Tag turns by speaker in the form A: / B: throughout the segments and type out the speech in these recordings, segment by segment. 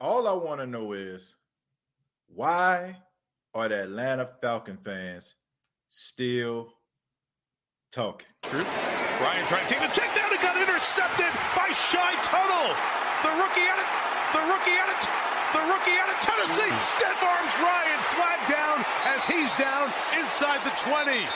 A: All I want to know is why are the Atlanta Falcon fans still talking?
B: Ryan trying to take the check down and got intercepted by Shy Tuttle. The rookie out of Tennessee. Stiff arms Ryan, flag down as he's down inside the 20.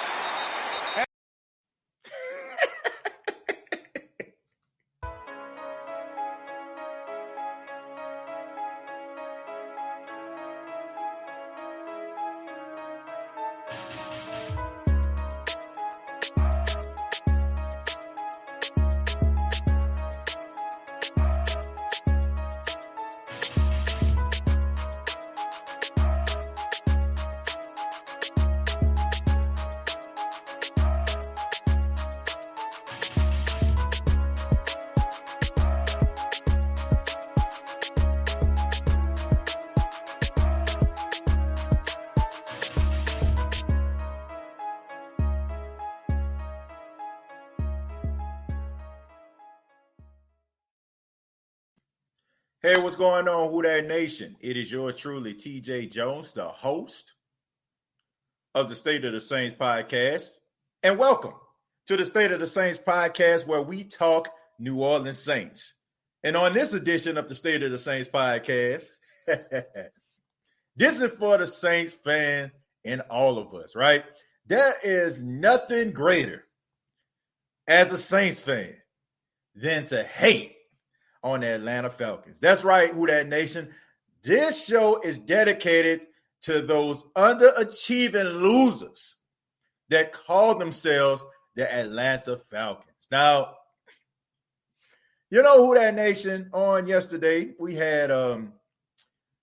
A: Hey, what's going on, Who Dat Nation? It is yours truly, TJ Jones, the host of the State of the Saints podcast. And welcome to the State of the Saints podcast, where we talk New Orleans Saints. And on this edition of the State of the Saints podcast, this is for the Saints fan in all of us, right? There is nothing greater as a Saints fan than to hate on the Atlanta Falcons. That's right, Who Dat Nation. This show is dedicated to those underachieving losers that call themselves the Atlanta Falcons. Now, you know, Who Dat Nation, on yesterday, we had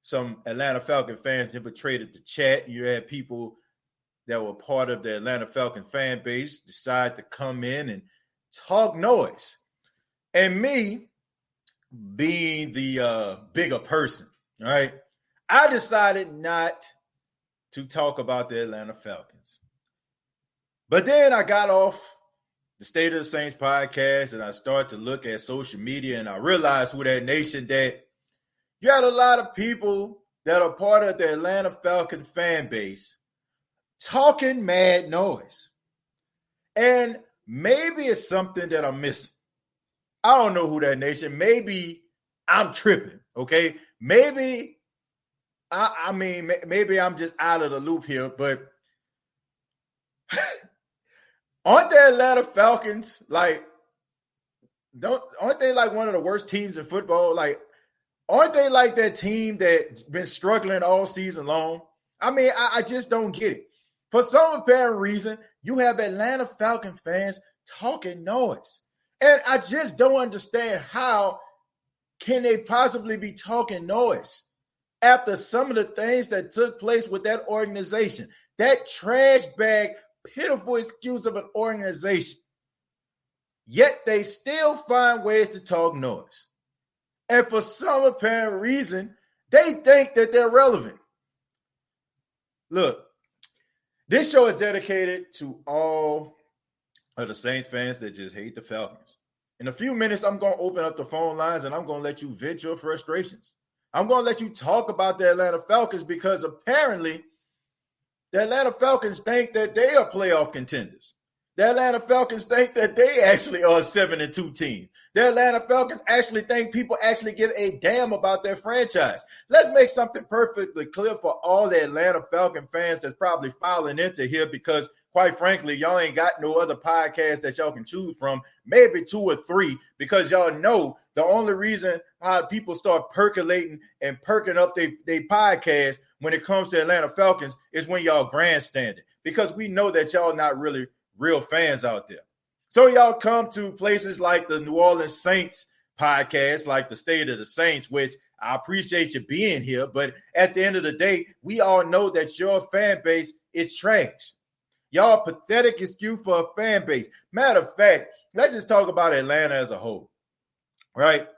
A: some Atlanta Falcon fans infiltrated the chat. You had people that were part of the Atlanta Falcon fan base decide to come in and talk noise. And me, being the bigger person, all right, I decided not to talk about the Atlanta Falcons. But then I got off the State of the Saints podcast and I started to look at social media, and I realized, Who Dat Nation, that you had a lot of people that are part of the Atlanta Falcon fan base talking mad noise. And maybe it's something that I'm missing. I don't know, Who Dat Nation. Maybe I'm tripping, okay? Maybe, maybe I'm just out of the loop here, but aren't the Atlanta Falcons aren't they like one of the worst teams in football? Like, aren't they like that team that's been struggling all season long? I just don't get it. For some apparent reason, you have Atlanta Falcon fans talking noise. And I just don't understand, how can they possibly be talking noise after some of the things that took place with that organization, that trash bag, pitiful excuse of an organization. Yet they still find ways to talk noise. And for some apparent reason, they think that they're relevant. Look, this show is dedicated to all of the Saints fans that just hate the Falcons. In a few minutes, I'm going to open up the phone lines and I'm going to let you vent your frustrations. I'm going to let you talk about the Atlanta Falcons, because apparently the Atlanta Falcons think that they are playoff contenders. The Atlanta Falcons think that they actually are a 7-2 team. The Atlanta Falcons actually think people actually give a damn about their franchise. Let's make something perfectly clear for all the Atlanta Falcon fans that's probably filing into here, because quite frankly, y'all ain't got no other podcast that y'all can choose from, maybe 2 or 3, because y'all know the only reason how people start percolating and perking up they podcast when it comes to Atlanta Falcons is when y'all grandstanding, because we know that y'all not really real fans out there. So y'all come to places like the New Orleans Saints podcast, like the State of the Saints, which I appreciate you being here. But at the end of the day, we all know that your fan base is trash. Y'all pathetic excuse for a fan base. Matter of fact, let's just talk about Atlanta as a whole, right?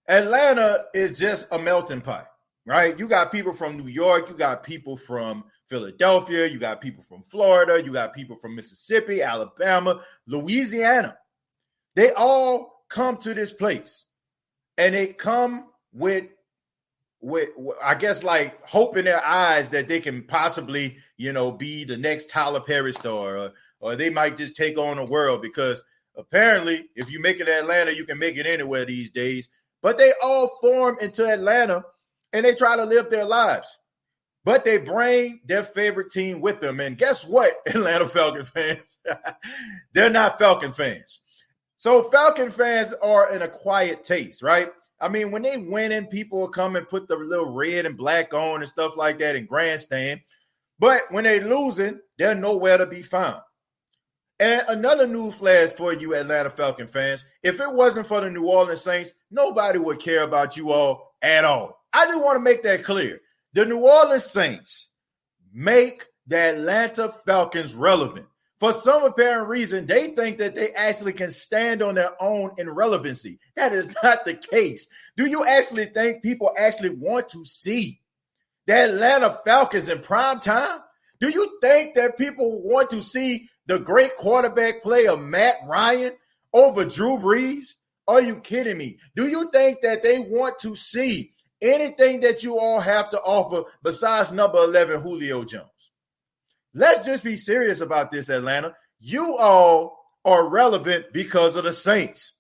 A: Atlanta is just a melting pot, right? You got people from New York. You got people from Philadelphia. You got people from Florida. You got people from Mississippi, Alabama, Louisiana. They all come to this place, and they come with I guess, like hope in their eyes that they can possibly, be the next Tyler Perry star, or they might just take on the world, because apparently if you make it Atlanta, you can make it anywhere these days. But they all form into Atlanta and they try to live their lives. But they bring their favorite team with them. And guess what, Atlanta Falcon fans? They're not Falcon fans. So Falcon fans are an acquired taste, right? I mean, when they winning, people will come and put the little red and black on and stuff like that in grandstand. But when they losing, they're nowhere to be found. And another news flash for you Atlanta Falcon fans, if it wasn't for the New Orleans Saints, nobody would care about you all at all. I just want to make that clear. The New Orleans Saints make the Atlanta Falcons relevant. For some apparent reason, they think that they actually can stand on their own in relevancy. That is not the case. Do you actually think people actually want to see the Atlanta Falcons in prime time? Do you think that people want to see the great quarterback play of Matt Ryan over Drew Brees? Are you kidding me? Do you think that they want to see anything that you all have to offer besides number 11, Julio Jones? Let's just be serious about this, Atlanta. You all are relevant because of the Saints.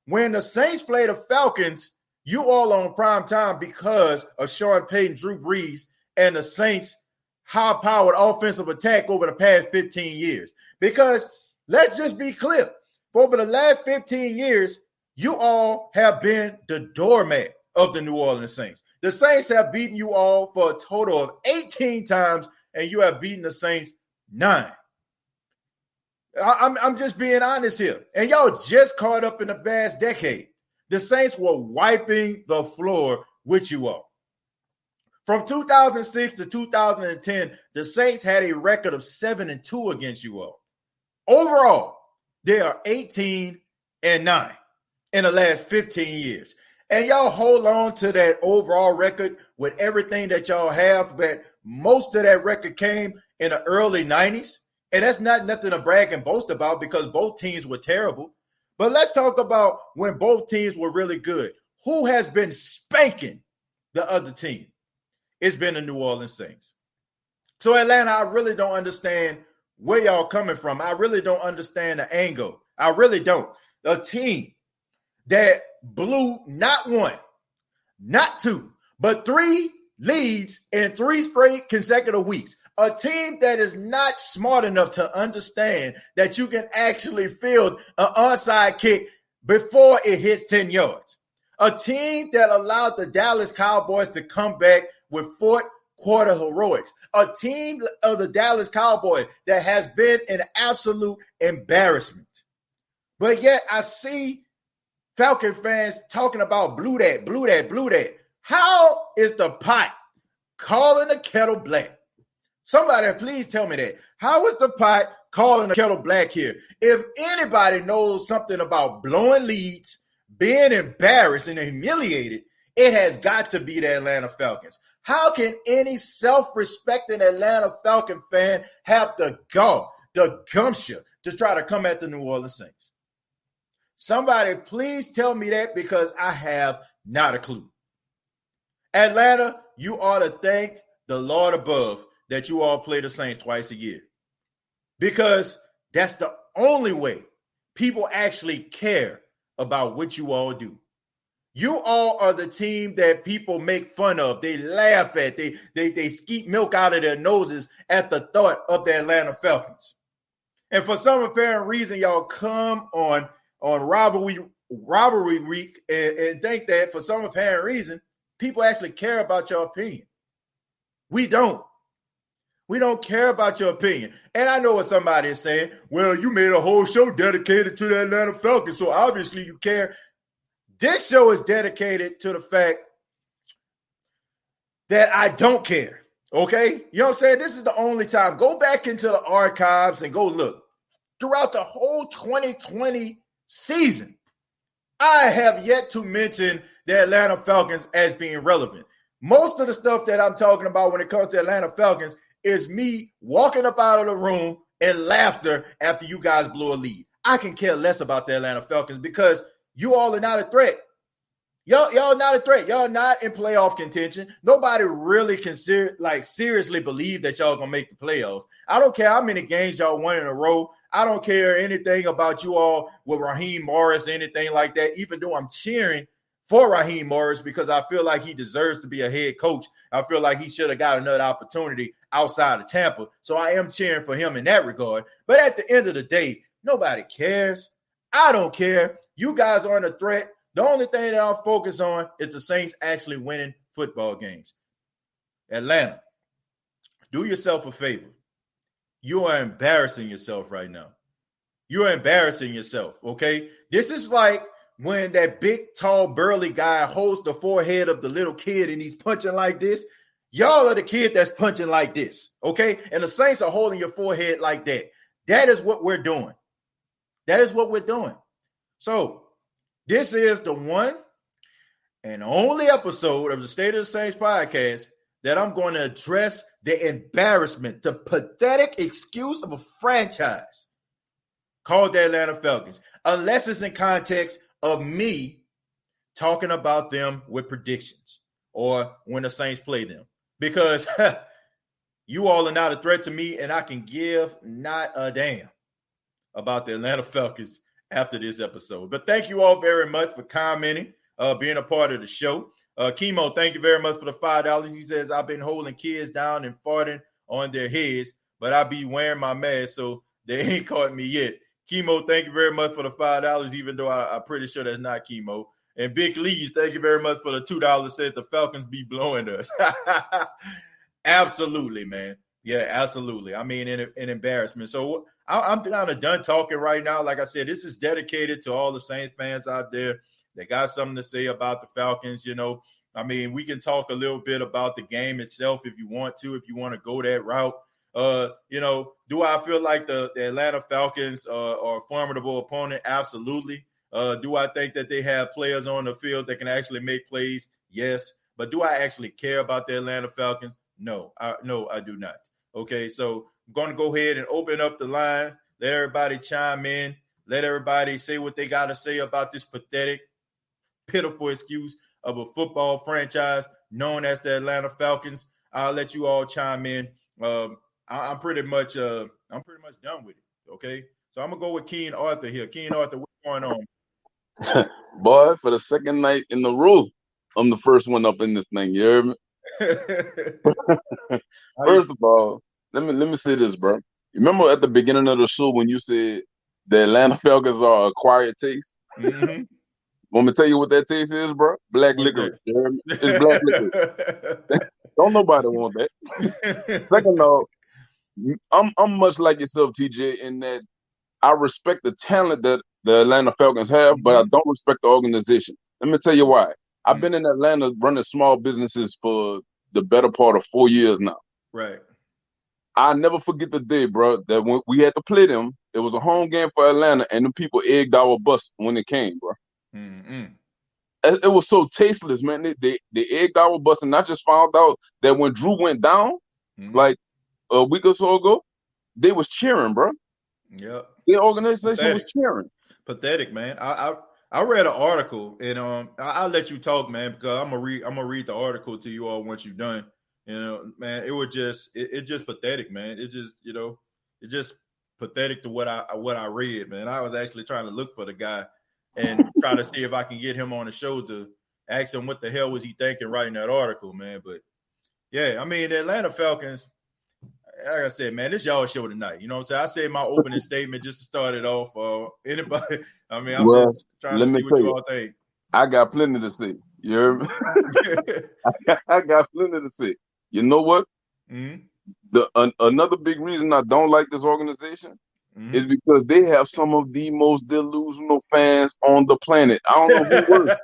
A: When the Saints play the Falcons, you all on prime time because of Sean Payton, Drew Brees, and the Saints' high-powered offensive attack over the past 15 years. Because let's just be clear. For over the last 15 years, you all have been the doormat of the New Orleans Saints. The Saints have beaten you all for a total of 18 times, and you have beaten the Saints 9. I'm just being honest here. And y'all just caught up in the past decade. The Saints were wiping the floor with you all. From 2006 to 2010, the Saints had a record of 7-2 against you all. Overall, they are 18-9 in the last 15 years. And y'all hold on to that overall record with everything that y'all have, but most of that record came in the early 90s. And that's not nothing to brag and boast about because both teams were terrible. But let's talk about when both teams were really good. Who has been spanking the other team? It's been the New Orleans Saints. So Atlanta, I really don't understand where y'all coming from. I really don't understand the angle. I really don't. A team that blew not one, not two, but 3 leads in 3 straight consecutive weeks. A team that is not smart enough to understand that you can actually field an onside kick before it hits 10 yards. A team that allowed the Dallas Cowboys to come back with fourth quarter heroics. A team of the Dallas Cowboys that has been an absolute embarrassment. But yet I see Falcon fans talking about blew that. How is the pot calling the kettle black? Somebody please tell me that. How is the pot calling the kettle black here? If anybody knows something about blowing leads, being embarrassed and humiliated, it has got to be the Atlanta Falcons. How can any self-respecting Atlanta Falcon fan have the gumption to try to come at the New Orleans Saints? Somebody please tell me that because I have not a clue. Atlanta, you ought to thank the Lord above that you all play the Saints twice a year. Because that's the only way people actually care about what you all do. You all are the team that people make fun of. They laugh at. They skeet milk out of their noses at the thought of the Atlanta Falcons. And for some apparent reason, y'all come on rivalry week and think that for some apparent reason, people actually care about your opinion. We don't. We don't care about your opinion. And I know what somebody is saying. Well, you made a whole show dedicated to the Atlanta Falcons, so obviously you care. This show is dedicated to the fact that I don't care, okay? You know what I'm saying? This is the only time. Go back into the archives and go look. Throughout the whole 2020 season, I have yet to mention the Atlanta Falcons as being relevant. Most of the stuff that I'm talking about when it comes to Atlanta Falcons is me walking up out of the room in laughter after you guys blow a lead. I can care less about the Atlanta Falcons because you all are not a threat. Y'all not a threat. Y'all not in playoff contention. Nobody really seriously believe that y'all gonna make the playoffs. I don't care how many games y'all won in a row. I don't care anything about you all with Raheem Morris, anything like that, even though I'm cheering for Raheem Morris because I feel like he deserves to be a head coach. I feel like he should have got another opportunity outside of Tampa. So I am cheering for him in that regard. But at the end of the day, nobody cares. I don't care. You guys aren't a threat. The only thing that I'll focus on is the Saints actually winning football games. Atlanta, do yourself a favor. You are embarrassing yourself right now. You are embarrassing yourself, okay? This is like when that big, tall, burly guy holds the forehead of the little kid and he's punching like this. Y'all are the kid that's punching like this, okay? And the Saints are holding your forehead like that. That is what we're doing. That is what we're doing. So, this is the one and only episode of the State of the Saints podcast that I'm going to address the embarrassment, the pathetic excuse of a franchise called the Atlanta Falcons, unless it's in context of me talking about them with predictions or when the Saints play them. Because you all are not a threat to me, and I can give not a damn about the Atlanta Falcons after this episode. But thank you all very much for commenting, being a part of the show. Chemo, thank you very much for the $5. He says, I've been holding kids down and farting on their heads, but I be wearing my mask, so they ain't caught me yet. Chemo, thank you very much for the $5, even though I'm pretty sure that's not Chemo. And Big Lees, thank you very much for the $2, said the Falcons be blowing us. Absolutely, man. Yeah, absolutely. I mean, an embarrassment. So I'm kind of done talking right now. Like I said, this is dedicated to all the Saints fans out there that got something to say about the Falcons. You know, I mean, we can talk a little bit about the game itself if you want to go that route. You know, do I feel like the Atlanta Falcons are a formidable opponent? Absolutely. Do I think that they have players on the field that can actually make plays? Yes. But do I actually care about the Atlanta Falcons? No, I do not. Okay, so I'm going to go ahead and open up the line, let everybody chime in, let everybody say what they got to say about this pathetic, pitiful excuse of a football franchise known as the Atlanta Falcons. I'll let you all chime in. I'm pretty much done with it. Okay, so I'm gonna go with Keen Arthur here. Keen Arthur, what's going on?
C: Boy, for the second night in a row, I'm the first one up in this thing. You hear me? First of all, let me say this, bro. You remember at the beginning of the show when you said the Atlanta Falcons are acquired taste?
A: Mm-hmm.
C: Want me to tell you what that taste is, bro? Black liquor. You hear me? It's black liquor. Don't nobody want that. Second off, I'm much like yourself, TJ, in that I respect the talent that the Atlanta Falcons have, but I don't respect the organization. Let me tell you why. I've been in Atlanta running small businesses for the better part of 4 years now.
A: Right.
C: I'll never forget the day, bro, that when we had to play them, it was a home game for Atlanta, and the people egged our bus when it came, bro.
A: Mm-hmm.
C: It was so tasteless, man. They egged our bus, and I just found out that when Drew went down, like a week or so ago, they was cheering, bro.
A: Yep.
C: The organization was cheering.
A: Pathetic, man. I read an article, and I'll let you talk, man, because I'm gonna read the article to you all once you're done. You know, man, it just pathetic, man. It just pathetic to what I read, man. I was actually trying to look for the guy and try to see if I can get him on the show to ask him what the hell was he thinking writing that article, man. But yeah, I mean, the Atlanta Falcons, like I said, man, this y'all show tonight. You know what I'm saying? I said my opening statement just to start it off. Anybody, I mean, I'm just trying to see what you all think.
C: I got plenty to say. You hear me? I got plenty to say. You know what? Mm-hmm. Another big reason I don't like this organization is because they have some of the most delusional fans on the planet. I don't know who worse.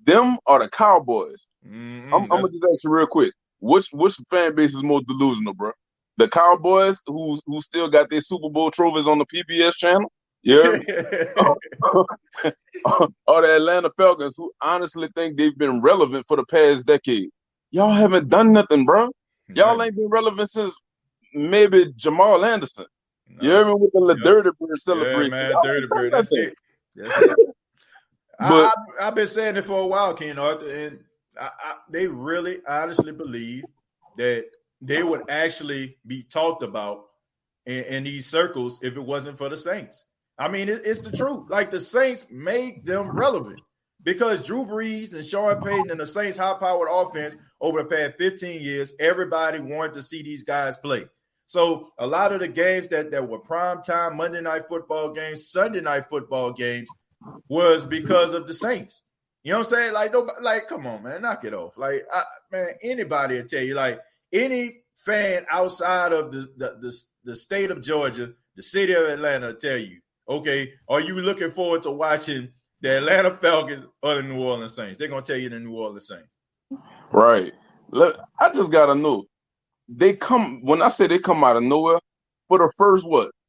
C: Them or the Cowboys. I'm gonna just ask you real quick. Which fan base is most delusional, bro? The Cowboys who still got their Super Bowl trophies on the PBS channel? Yeah. Or the Atlanta Falcons who honestly think they've been relevant for the past decade. Y'all haven't done nothing, bro. Y'all ain't been relevant since maybe Jamal Anderson. No. You hear me with the Dirty Bird celebration?
A: Yeah, man, Dirty Bird. That's it.
C: But
A: I've been saying it for a while, Ken Arthur, and they really honestly believe that they would actually be talked about in these circles if it wasn't for the Saints. I mean, it's the truth. Like, the Saints made them relevant because Drew Brees and Sean Payton and the Saints' high-powered offense over the past 15 years, everybody wanted to see these guys play. So a lot of the games that were primetime Monday Night Football games, Sunday Night Football games, was because of the Saints. You know what I'm saying? Like, nobody, like, come on, man, knock it off. Like, man, anybody will tell you, like, any fan outside of the state of Georgia, the city of Atlanta will tell you, okay, are you looking forward to watching the Atlanta Falcons or the New Orleans Saints? They're going to tell you the New Orleans Saints.
C: right. Look, I just got to know. When I say they come out of nowhere, for the first,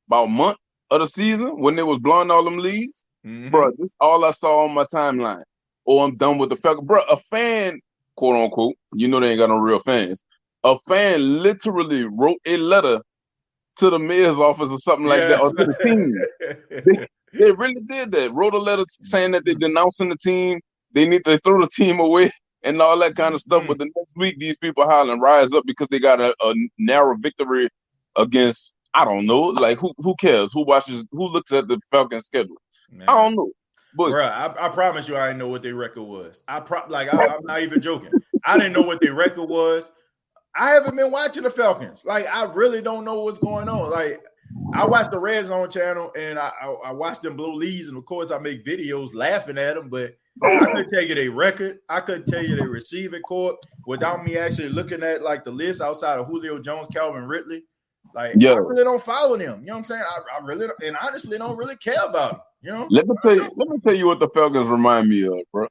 C: about month of the season when they was blowing all them leads, bro, this all I saw on my timeline. Oh, I'm done with the Falcons. Bro, a fan, quote unquote, you know they ain't got no real fans. A fan literally wrote a letter to the mayor's office or something like that, or to the team. They really did that. Wrote a letter saying that they're denouncing the team. They need to throw the team away and all that kind of stuff. But the next week, these people hollering, rise up because they got a narrow victory against, I don't know, like who cares? Who looks at the Falcons schedule? Man. I don't know. But
A: bro, I promise you I didn't know what their record was. I'm not even joking. I didn't know what their record was. I haven't been watching the Falcons. Like, I really don't know what's going on. Like, I watch the Red Zone channel and I watch them blow leads, and of course I make videos laughing at them, but I couldn't tell you their record. I couldn't tell you their receiving corps without me actually looking at like the list outside of Julio Jones, Calvin Ridley. Like, I really don't follow them. You know what I'm saying? I really don't, and honestly don't really care about them. You know?
C: Let me tell you what the Falcons remind me of, bro.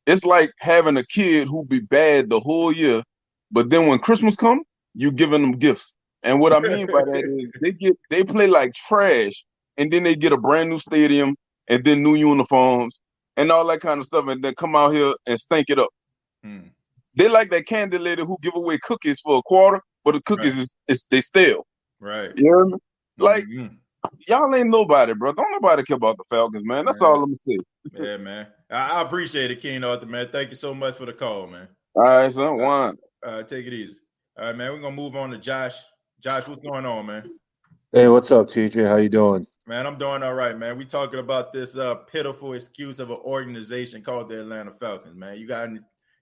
C: It's like having a kid who be bad the whole year, but then when Christmas comes, you giving them gifts. And what I mean by that is they play like trash, and then they get a brand new stadium, and then new uniforms, and all that kind of stuff, and then come out here and stink it up. They like that candy lady who give away cookies for a quarter, but the cookies they stale.
A: Right.
C: You hear me? Like, y'all ain't nobody, bro. Don't nobody care about the Falcons, man. That's all I'm gonna say.
A: Yeah, man. I appreciate it, Ken Arthur, man. Thank you so much for the call, man.
C: All right, son. One.
A: Take it easy. All right, man. We're gonna move on to Josh. Josh, what's going on, man?
D: Hey, what's up, TJ? How you doing?
A: Man, I'm doing all right, man. We talking about this pitiful excuse of an organization called the Atlanta Falcons, man. You got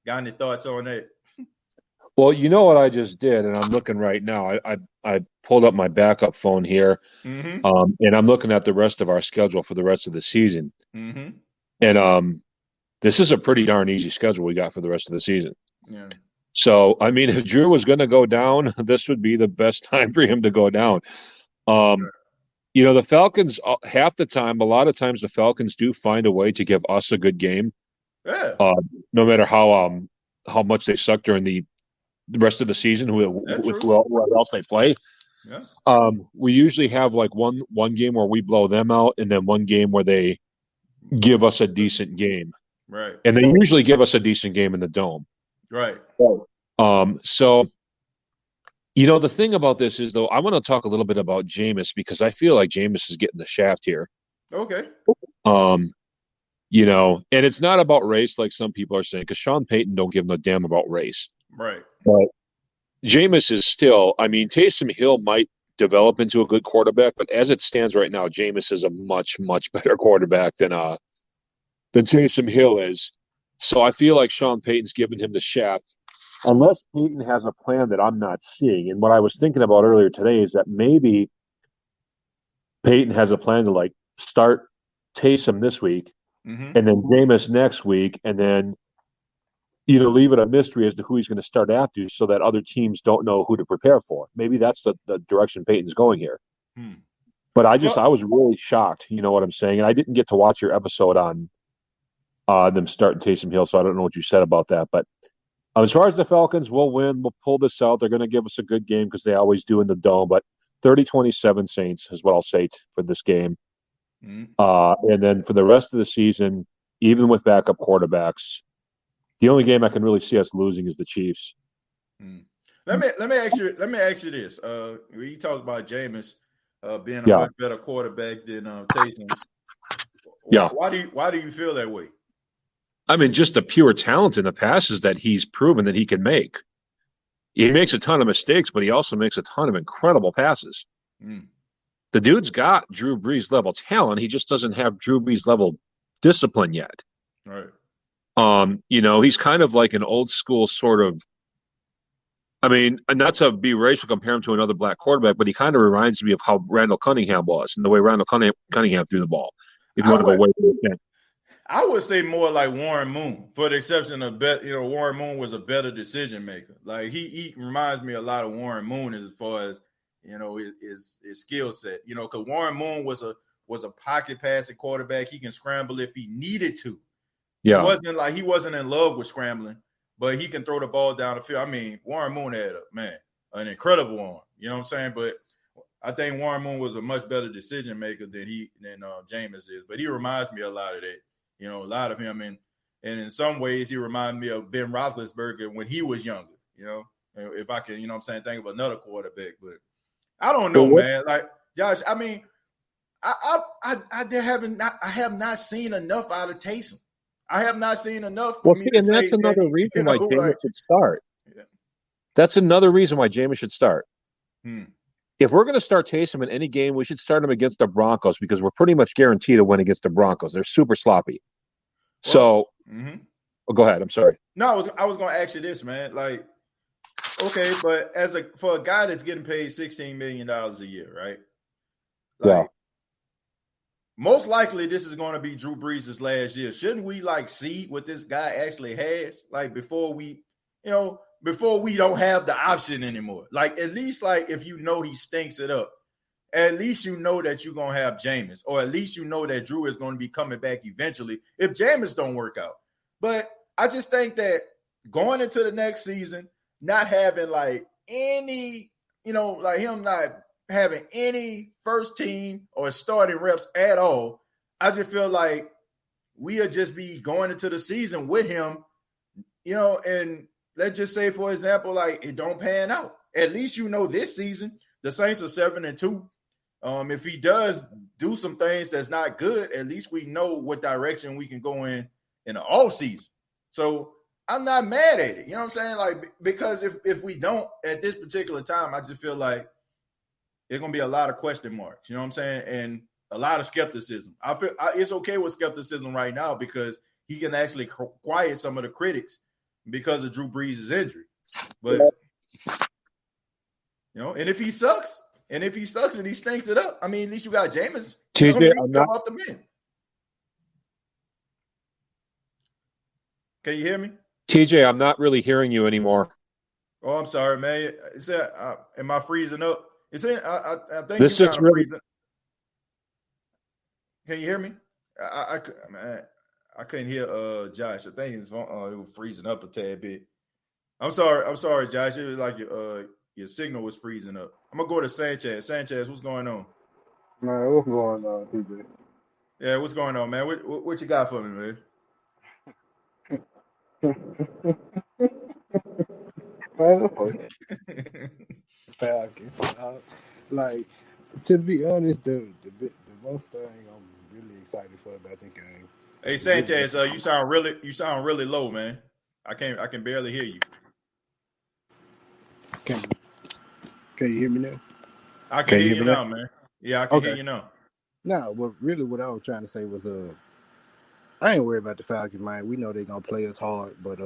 A: any thoughts on that?
D: Well, you know what I just did, and I'm looking right now. I pulled up my backup phone here, and I'm looking at the rest of our schedule for the rest of the season. And this is a pretty darn easy schedule we got for the rest of the season.
A: Yeah.
D: So, I mean, if Drew was going to go down, this would be the best time for him to go down. You know, the Falcons, half the time, a lot of times the Falcons do find a way to give us a good game.
A: Yeah.
D: No matter how much they suck during the rest of the season with whoever else they play.
A: Yeah.
D: We usually have like one game where we blow them out, and then one game where they give us a decent game.
A: Right.
D: And they usually give us a decent game in the dome.
A: Right.
D: So, you know, the thing about this is, though, I want to talk a little bit about Jameis because I feel like Jameis is getting the shaft here.
A: Okay.
D: You know, and it's not about race like some people are saying, because Sean Payton don't give no damn about race.
A: Right.
D: But Jameis is still, I mean, Taysom Hill might develop into a good quarterback, but as it stands right now, Jameis is a much, much better quarterback than Taysom Hill is. So I feel like Sean Payton's giving him the shaft, unless Payton has a plan that I'm not seeing. And what I was thinking about earlier today is that maybe Payton has a plan to like start Taysom this week, and then Jameis next week, and then leave it a mystery as to who he's going to start after, so that other teams don't know who to prepare for. Maybe that's the direction Payton's going here. But I was really shocked. You know what I'm saying? And I didn't get to watch your episode on them starting Taysom Hill, so I don't know what you said about that. But as far as the Falcons, we'll win. We'll pull this out. They're going to give us a good game because they always do in the dome. But 30-27 Saints is what I'll say for this game. And then for the rest of the season, even with backup quarterbacks, the only game I can really see us losing is the Chiefs.
A: Let me ask you this. You talked about Jameis being a much better quarterback than Taysom. Why do you feel that way?
D: I mean, just the pure talent in the passes that he's proven that he can make. He makes a ton of mistakes, but he also makes a ton of incredible passes. The dude's got Drew Brees level talent. He just doesn't have Drew Brees level discipline yet.
A: Right.
D: He's kind of like an old school sort of, I mean, and not to be racial, compare him to another black quarterback, but he kind of reminds me of how Randall Cunningham was and the way Randall Cunningham threw the ball. If you want to go way back.
A: I would say more like Warren Moon, for the exception of Warren Moon was a better decision maker. Like he reminds me a lot of Warren Moon as far as his skill set. Because Warren Moon was a pocket passing quarterback. He can scramble if he needed to.
D: Yeah,
A: he wasn't in love with scrambling, but he can throw the ball down the field. I mean, Warren Moon had an incredible arm. You know what I'm saying? But I think Warren Moon was a much better decision maker than Jameis is. But he reminds me a lot of that. A lot of him, and in some ways he reminds me of Ben Roethlisberger when he was younger. If I can, think of another quarterback, but I don't know, man. Like Josh, I mean, I have not seen enough out of Taysom. I have not seen enough.
D: Well, see, and that's another reason why Jameis should start. Yeah. That's another reason why Jameis should start. If we're going to start Taysom in any game, we should start him against the Broncos because we're pretty much guaranteed to win against the Broncos. They're super sloppy. Go ahead. I'm sorry.
A: No, I was going to ask you this, man. Like, okay, but for a guy that's getting paid $16 million a year, right?
D: Yeah.
A: Most likely this is going to be Drew Brees' last year. Shouldn't we see what this guy actually has? Like before we don't have the option anymore. Like at least if he stinks it up, at least that you're going to have Jameis, or at least that Drew is going to be coming back eventually if Jameis don't work out. But I just think that going into the next season, not having any, him not having any first team or starting reps at all, I just feel like we'll just be going into the season with him, and let's just say, for example, it don't pan out. At least this season, the Saints are 7-2. If he does do some things that's not good, at least we know what direction we can go in the off season. So I'm not mad at it. You know what I'm saying? Because if we don't at this particular time, I just feel like there's going to be a lot of question marks. You know what I'm saying? And a lot of skepticism. I feel it's okay with skepticism right now because he can actually quiet some of the critics because of Drew Brees' injury. But, and if he sucks and he stinks it up, I mean, at least you got Jameis.
D: TJ,
A: off the bench. Can you hear me?
D: TJ, I'm not really hearing you anymore.
A: Oh, I'm sorry, man. Am I freezing up? I think
D: this is really.
A: Freezing. Can you hear me? I couldn't hear Josh. I think it was freezing up a tad bit. I'm sorry, Josh. It was like your signal was freezing up. I'm gonna go to Sanchez. Sanchez, what's going on?
E: Man, what's going on, TJ?
A: Yeah, what's going on, man? What you got for me, man?
E: Falcons. To be honest, the most thing I'm really excited for about the game.
A: Hey Sanchez, you sound really low, man. I can barely hear you.
E: Can you hear me now?
A: I can hear you now, man. Yeah, I can hear you now.
E: No, but really what I was trying to say was I ain't worried about the Falcons, man. We know they're gonna play us hard, but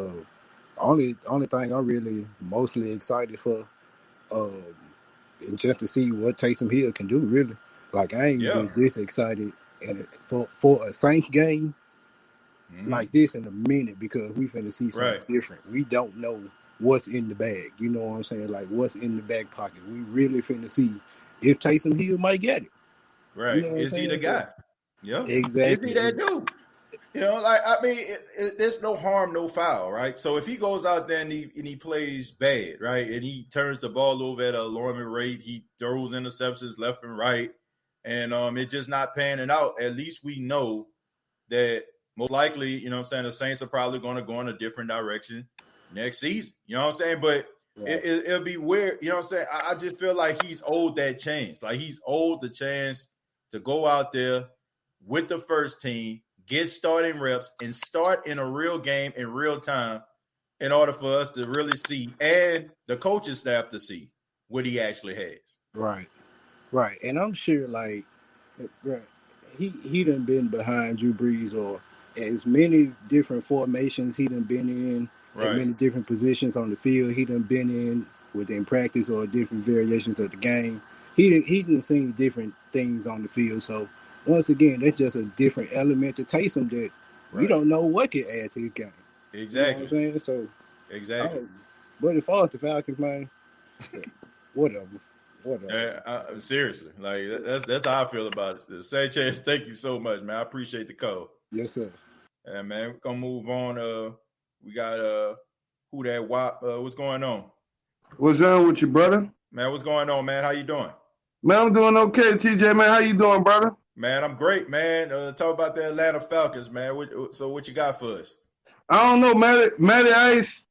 E: only thing I'm really mostly excited for and just to see what Taysom Hill can do, really. I ain't been this excited for a Saints game like this in a minute because we finna see something different. We don't know what's in the bag. You know what I'm saying? What's in the back pocket. We really finna see if Taysom Hill might get it.
A: Right. You know is he the guy? Yeah.
E: Exactly.
A: Is he that dude? There's no harm, no foul, right? So if he goes out there and he plays bad, right, and he turns the ball over at an alarming rate, he throws interceptions left and right, and it's just not panning out, at least we know that most likely, the Saints are probably going to go in a different direction next season. You know what I'm saying? But it'll be weird. You know what I'm saying? I just feel like he's owed that chance. He's owed the chance to go out there with the first team, get starting reps, and start in a real game in real time in order for us to really see, and the coaching staff to see what he actually has.
E: Right. And I'm sure, like, he done been behind Drew Brees or as many different formations he done been in, and many different positions on the field he done been in within practice or different variations of the game. He done seen different things on the field. So once again, that's just a different element to Taysom that you don't know what can add to the game.
A: Exactly.
E: You know what I'm saying? So
A: exactly.
E: But as far as the Falcons, man, whatever.
A: Seriously, like that's how I feel about it. Sanchez, thank you so much, man. I appreciate the call.
E: Yes, sir.
A: And man, we're gonna move on. We got who that WAP? What's going on?
F: What's wrong with you, brother?
A: Man, what's going on, man? How you doing?
F: Man, I'm doing okay, TJ, man. How you doing, brother?
A: Man, I'm great, man. Talk about the Atlanta Falcons, man. So what you got for us?
F: I don't know, Matty Ice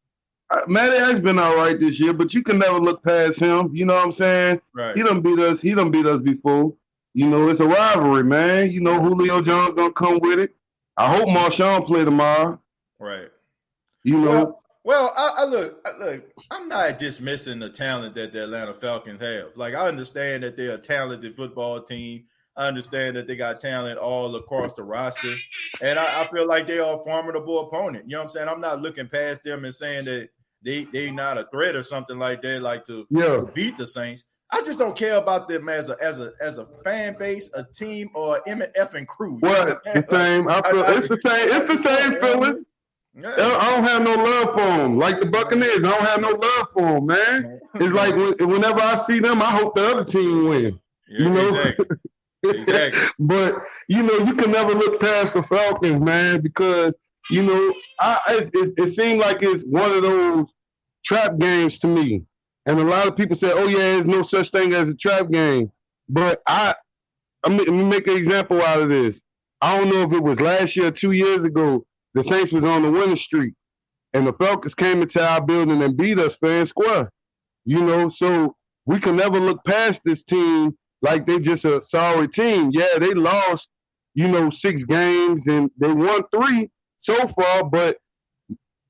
F: been all right this year, but you can never look past him. You know what I'm saying?
A: Right.
F: He done beat us before. You know, it's a rivalry, man. You know, Julio Jones gonna come with it. I hope Marshawn play tomorrow.
A: Right.
F: You know.
A: Well, I look. I'm not dismissing the talent that the Atlanta Falcons have. Like, I understand that they're a talented football team. I understand that they got talent all across the roster. And I feel like they are a formidable opponent. You know what I'm saying? I'm not looking past them and saying that they're not a threat or something like that, like to beat the Saints. I just don't care about them as a fan base, a team, or MF and crew.
F: What? The same. It's the same feeling. Yeah. I don't have no love for them. Like the Buccaneers, I don't have no love for them, man. It's like whenever I see them, I hope the other team win.
A: Yeah,
F: you know?
A: Exactly.
F: But, you know, you can never look past the Falcons, man, because, you know, it seems like it's one of those trap games to me. And a lot of people say, oh, yeah, there's no such thing as a trap game. But let me make an example out of this. I don't know if it was last year or 2 years ago. The Saints was on the winning streak, and the Falcons came into our building and beat us fair and square. You know, so we can never look past this team like they just a sorry team. Yeah, they lost, 6 games, and they won 3 so far, but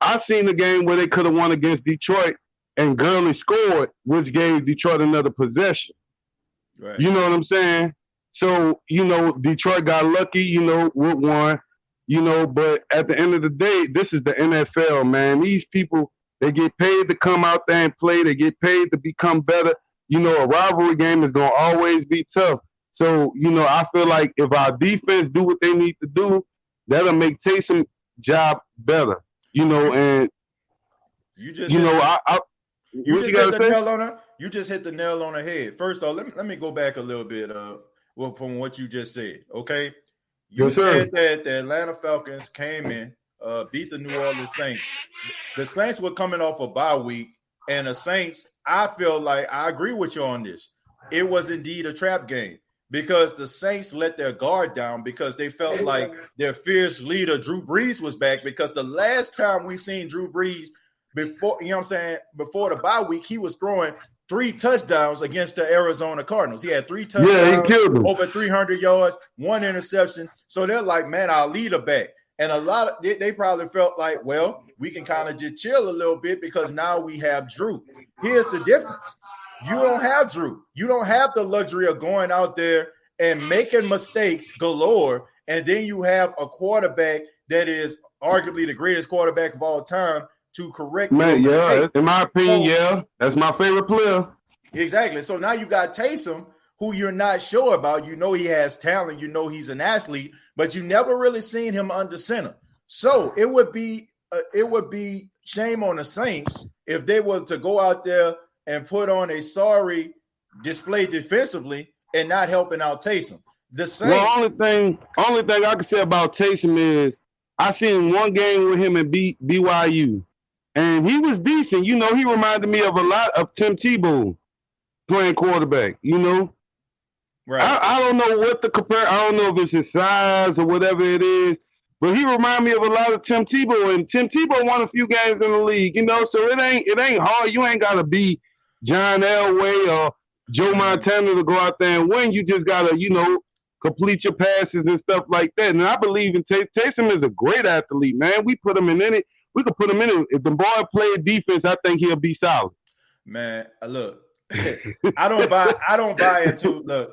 F: I seen a game where they could have won against Detroit, and Gurley scored, which gave Detroit another possession.
A: Right.
F: You know what I'm saying? So, Detroit got lucky, with one. But at the end of the day, this is the NFL, man. These people, they get paid to come out there and play. They get paid to become better. A rivalry game is going to always be tough. So, I feel like if our defense do what they need to do, that'll make Taysom's job better. And
A: you just hit the nail on the head. First off, let me go back a little bit from what you just said, okay? You said that the Atlanta Falcons came in, beat the New Orleans Saints. The Saints were coming off a bye week, and the Saints, I feel like I agree with you on this. It was indeed a trap game because the Saints let their guard down because they felt like their fierce leader, Drew Brees, was back, because the last time we seen Drew Brees before the bye week, he was throwing 3 touchdowns against the Arizona Cardinals. He had 3 touchdowns, over 300 yards, 1 interception. So they're like, man, our leader back. And a lot of they probably felt like, well, we can kind of just chill a little bit because now we have Drew. Here's the difference. You don't have Drew. You don't have the luxury of going out there and making mistakes galore. And then you have a quarterback that is arguably the greatest quarterback of all time to correct.
F: Man, yeah, in my opinion, that's my favorite player.
A: Exactly. So now you got Taysom, who you're not sure about. He has talent. He's an athlete, but you never really seen him under center. So it would be shame on the Saints if they were to go out there and put on a sorry display defensively and not helping out Taysom. The Saints.
F: Well, only thing I can say about Taysom is I seen one game with him at BYU. And he was decent. He reminded me of a lot of Tim Tebow playing quarterback, Right. I don't know what to compare. I don't know if it's his size or whatever it is, but he reminded me of a lot of Tim Tebow. And Tim Tebow won a few games in the league, so it ain't hard. You ain't got to be John Elway or Joe Montana to go out there and win. You just got to, complete your passes and stuff like that. And I believe in Taysom is a great athlete, man. We put him in it. We could put him in it. If the boy played defense, I think he'll be solid.
A: Man, look, I don't buy into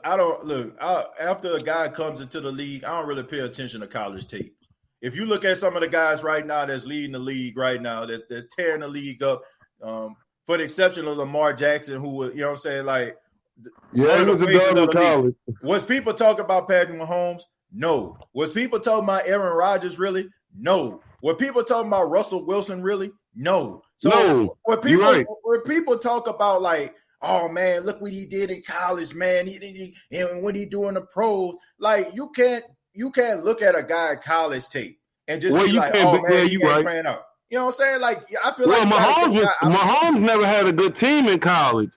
A: after a guy comes into the league, I don't really pay attention to college tape. If you look at some of the guys right now that's leading the league right now, that's tearing the league up, for the exception of Lamar Jackson, who, you know what I'm saying, like,
F: yeah, he was a dog in college.
A: Was people talking about Patrick Mahomes? No. Was people talking about Aaron Rodgers really? No. Were people talking about Russell Wilson really? No. So
F: no,
A: when people talk about, like, oh man, look what he did in college, man, and what he do in the pros, like, you can't look at a guy college tape and just be like, oh man, he ain't playing out. You know what I'm saying? Like, I feel like
F: Mahomes never had a good team in college.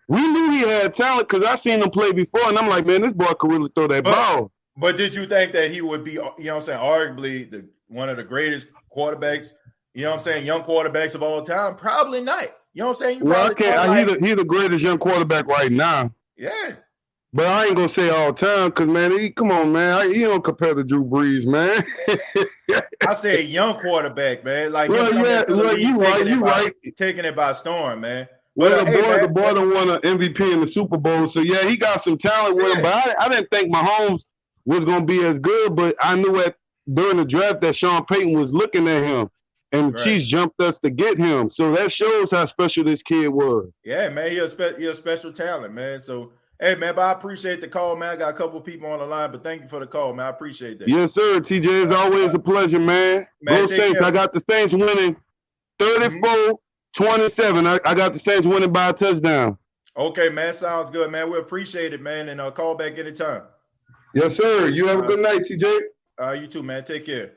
F: We knew he had talent because I seen him play before, and I'm like, man, this boy could really throw that ball.
A: But did you think that he would be, you know what I'm saying, arguably one of the greatest quarterbacks, you know what I'm saying, young quarterbacks of all time? Probably not. You know what I'm saying?
F: He's the greatest young quarterback right now.
A: Yeah.
F: But I ain't going to say all time because, man, come on, man. He don't compare to Drew Brees, man.
A: I say young quarterback, man. Like,
F: you right.
A: Taking it by storm, man.
F: Well, the boy done won an MVP in the Super Bowl, so yeah, he got some talent with him. But I didn't think Mahomes was going to be as good, but I knew during the draft that Sean Payton was looking at him, and the Chiefs jumped us to get him. So that shows how special this kid was.
A: Yeah, man, he a special talent, man. So, hey, man, but I appreciate the call, man. I got a couple of people on the line, but thank you for the call, man. I appreciate that.
F: Yes, sir. TJ, it's always a pleasure, man. Go Saints. I got the Saints winning 34-27. I got the Saints winning by a touchdown.
A: Okay, man. Sounds good, man. We appreciate it, man. And call back anytime.
F: Yes, sir. You have a good night, TJ.
A: You too, man. Take care.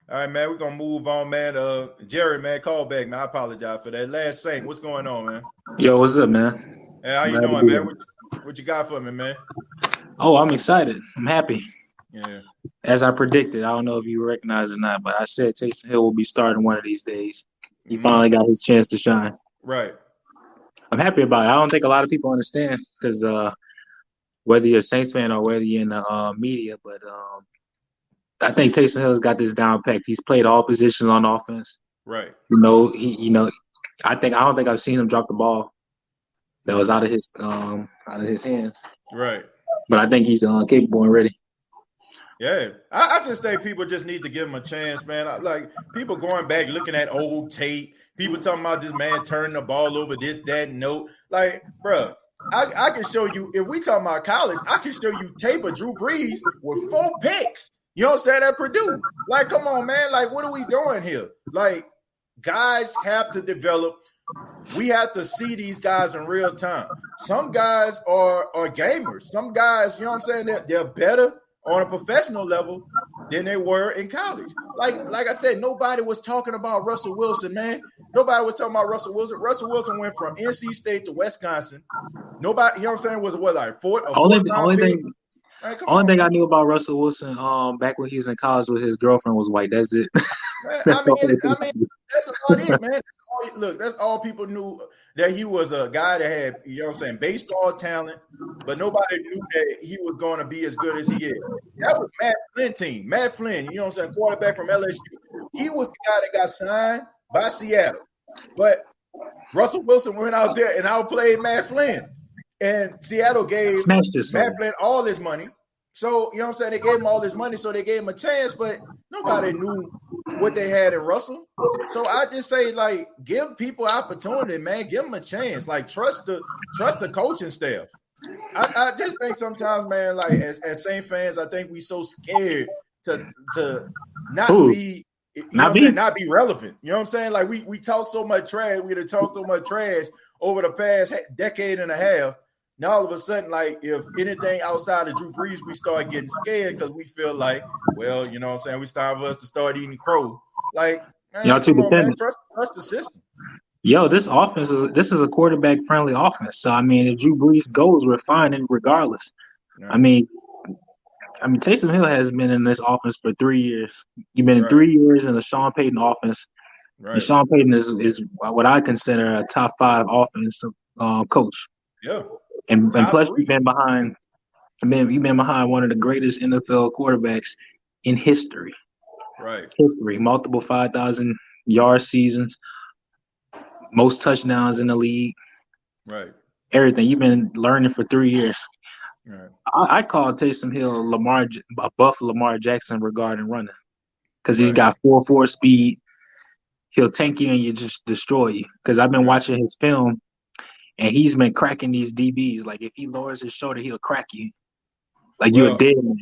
A: All right, man. We're going to move on, man. Jerry, man, call back, man. I apologize for that. Last Saint, what's going on, man?
G: Yo, what's up, man?
A: Hey, how you doing, man? What you got for me, man?
G: Oh, I'm excited. I'm happy.
A: Yeah.
G: As I predicted, I don't know if you recognize it or not, but I said Taysom Hill will be starting one of these days. He finally got his chance to shine.
A: Right.
G: I'm happy about it. I don't think a lot of people understand because whether you're a Saints fan or whether you're in the media, but I think Taysom Hill's got this down packed. He's played all positions on offense.
A: Right.
G: I don't think I've seen him drop the ball that was out of his hands.
A: Right.
G: But I think he's capable and ready.
A: Yeah, I just think people just need to give him a chance, man. Like, people going back looking at old tape, people talking about this man turning the ball over, this, that, and no. Like, bro, I can show you, if we talking about college, I can show you tape of Drew Brees with 4 picks. You know what I'm saying? At Purdue. Like, come on, man. Like, what are we doing here? Like, guys have to develop. We have to see these guys in real time. Some guys are gamers. Some guys, you know what I'm saying, they're better on a professional level than they were in college. Like I said, nobody was talking about Russell Wilson, man. Nobody was talking about Russell Wilson. Russell Wilson went from NC State to Wisconsin. Nobody, you know what I'm saying, was what, like fourth?
G: Only thing I knew about Russell Wilson back when he was in college was his girlfriend was white. That's it.
A: Man, that's about it, man. That's all people knew, that he was a guy that had, you know what I'm saying, baseball talent, but nobody knew that he was going to be as good as he is. That was Matt Flynn team. Matt Flynn, you know what I'm saying, quarterback from LSU. He was the guy that got signed by Seattle. But Russell Wilson went out there and outplayed Matt Flynn. And Seattle gave Matt Flynn all his money. So, you know what I'm saying, they gave him all this money, so they gave him a chance, but nobody knew what they had in Russell. So I just say, like, give people opportunity, man. Give them a chance. Like, trust the coaching staff. I just think sometimes, man, like, as Saint fans, I think we so scared to not be relevant. You know what I'm saying? Like, we talk so much trash. We have talked so much trash over the past decade and a half. Now, all of a sudden, like, if anything outside of Drew Brees, we start getting scared because we feel like, well, you know what I'm saying, it's time for us to start eating crow. Like, man,
G: y'all too dependent.
A: Trust the system.
G: Yo, this is a quarterback-friendly offense. So, I mean, if Drew Brees goes, we're fine regardless. Yeah. I mean, Taysom Hill has been in this offense for 3 years. You've been in 3 years in the Sean Payton offense. Right. And Sean Payton is what I consider a top 5 offensive coach.
A: Yeah.
G: And plus, you've been behind you've been behind one of the greatest NFL quarterbacks in history.
A: Right.
G: History. Multiple 5,000-yard seasons. Most touchdowns in the league.
A: Right.
G: Everything. You've been learning for 3 years.
A: Right.
G: I call Taysom Hill above Lamar Jackson regarding running. Because he's got 4.4 speed. He'll tank you and you just destroy you. Because I've been watching his film, and he's been cracking these DBs. Like, if he lowers his shoulder, he'll crack you. Like, you're a dead man.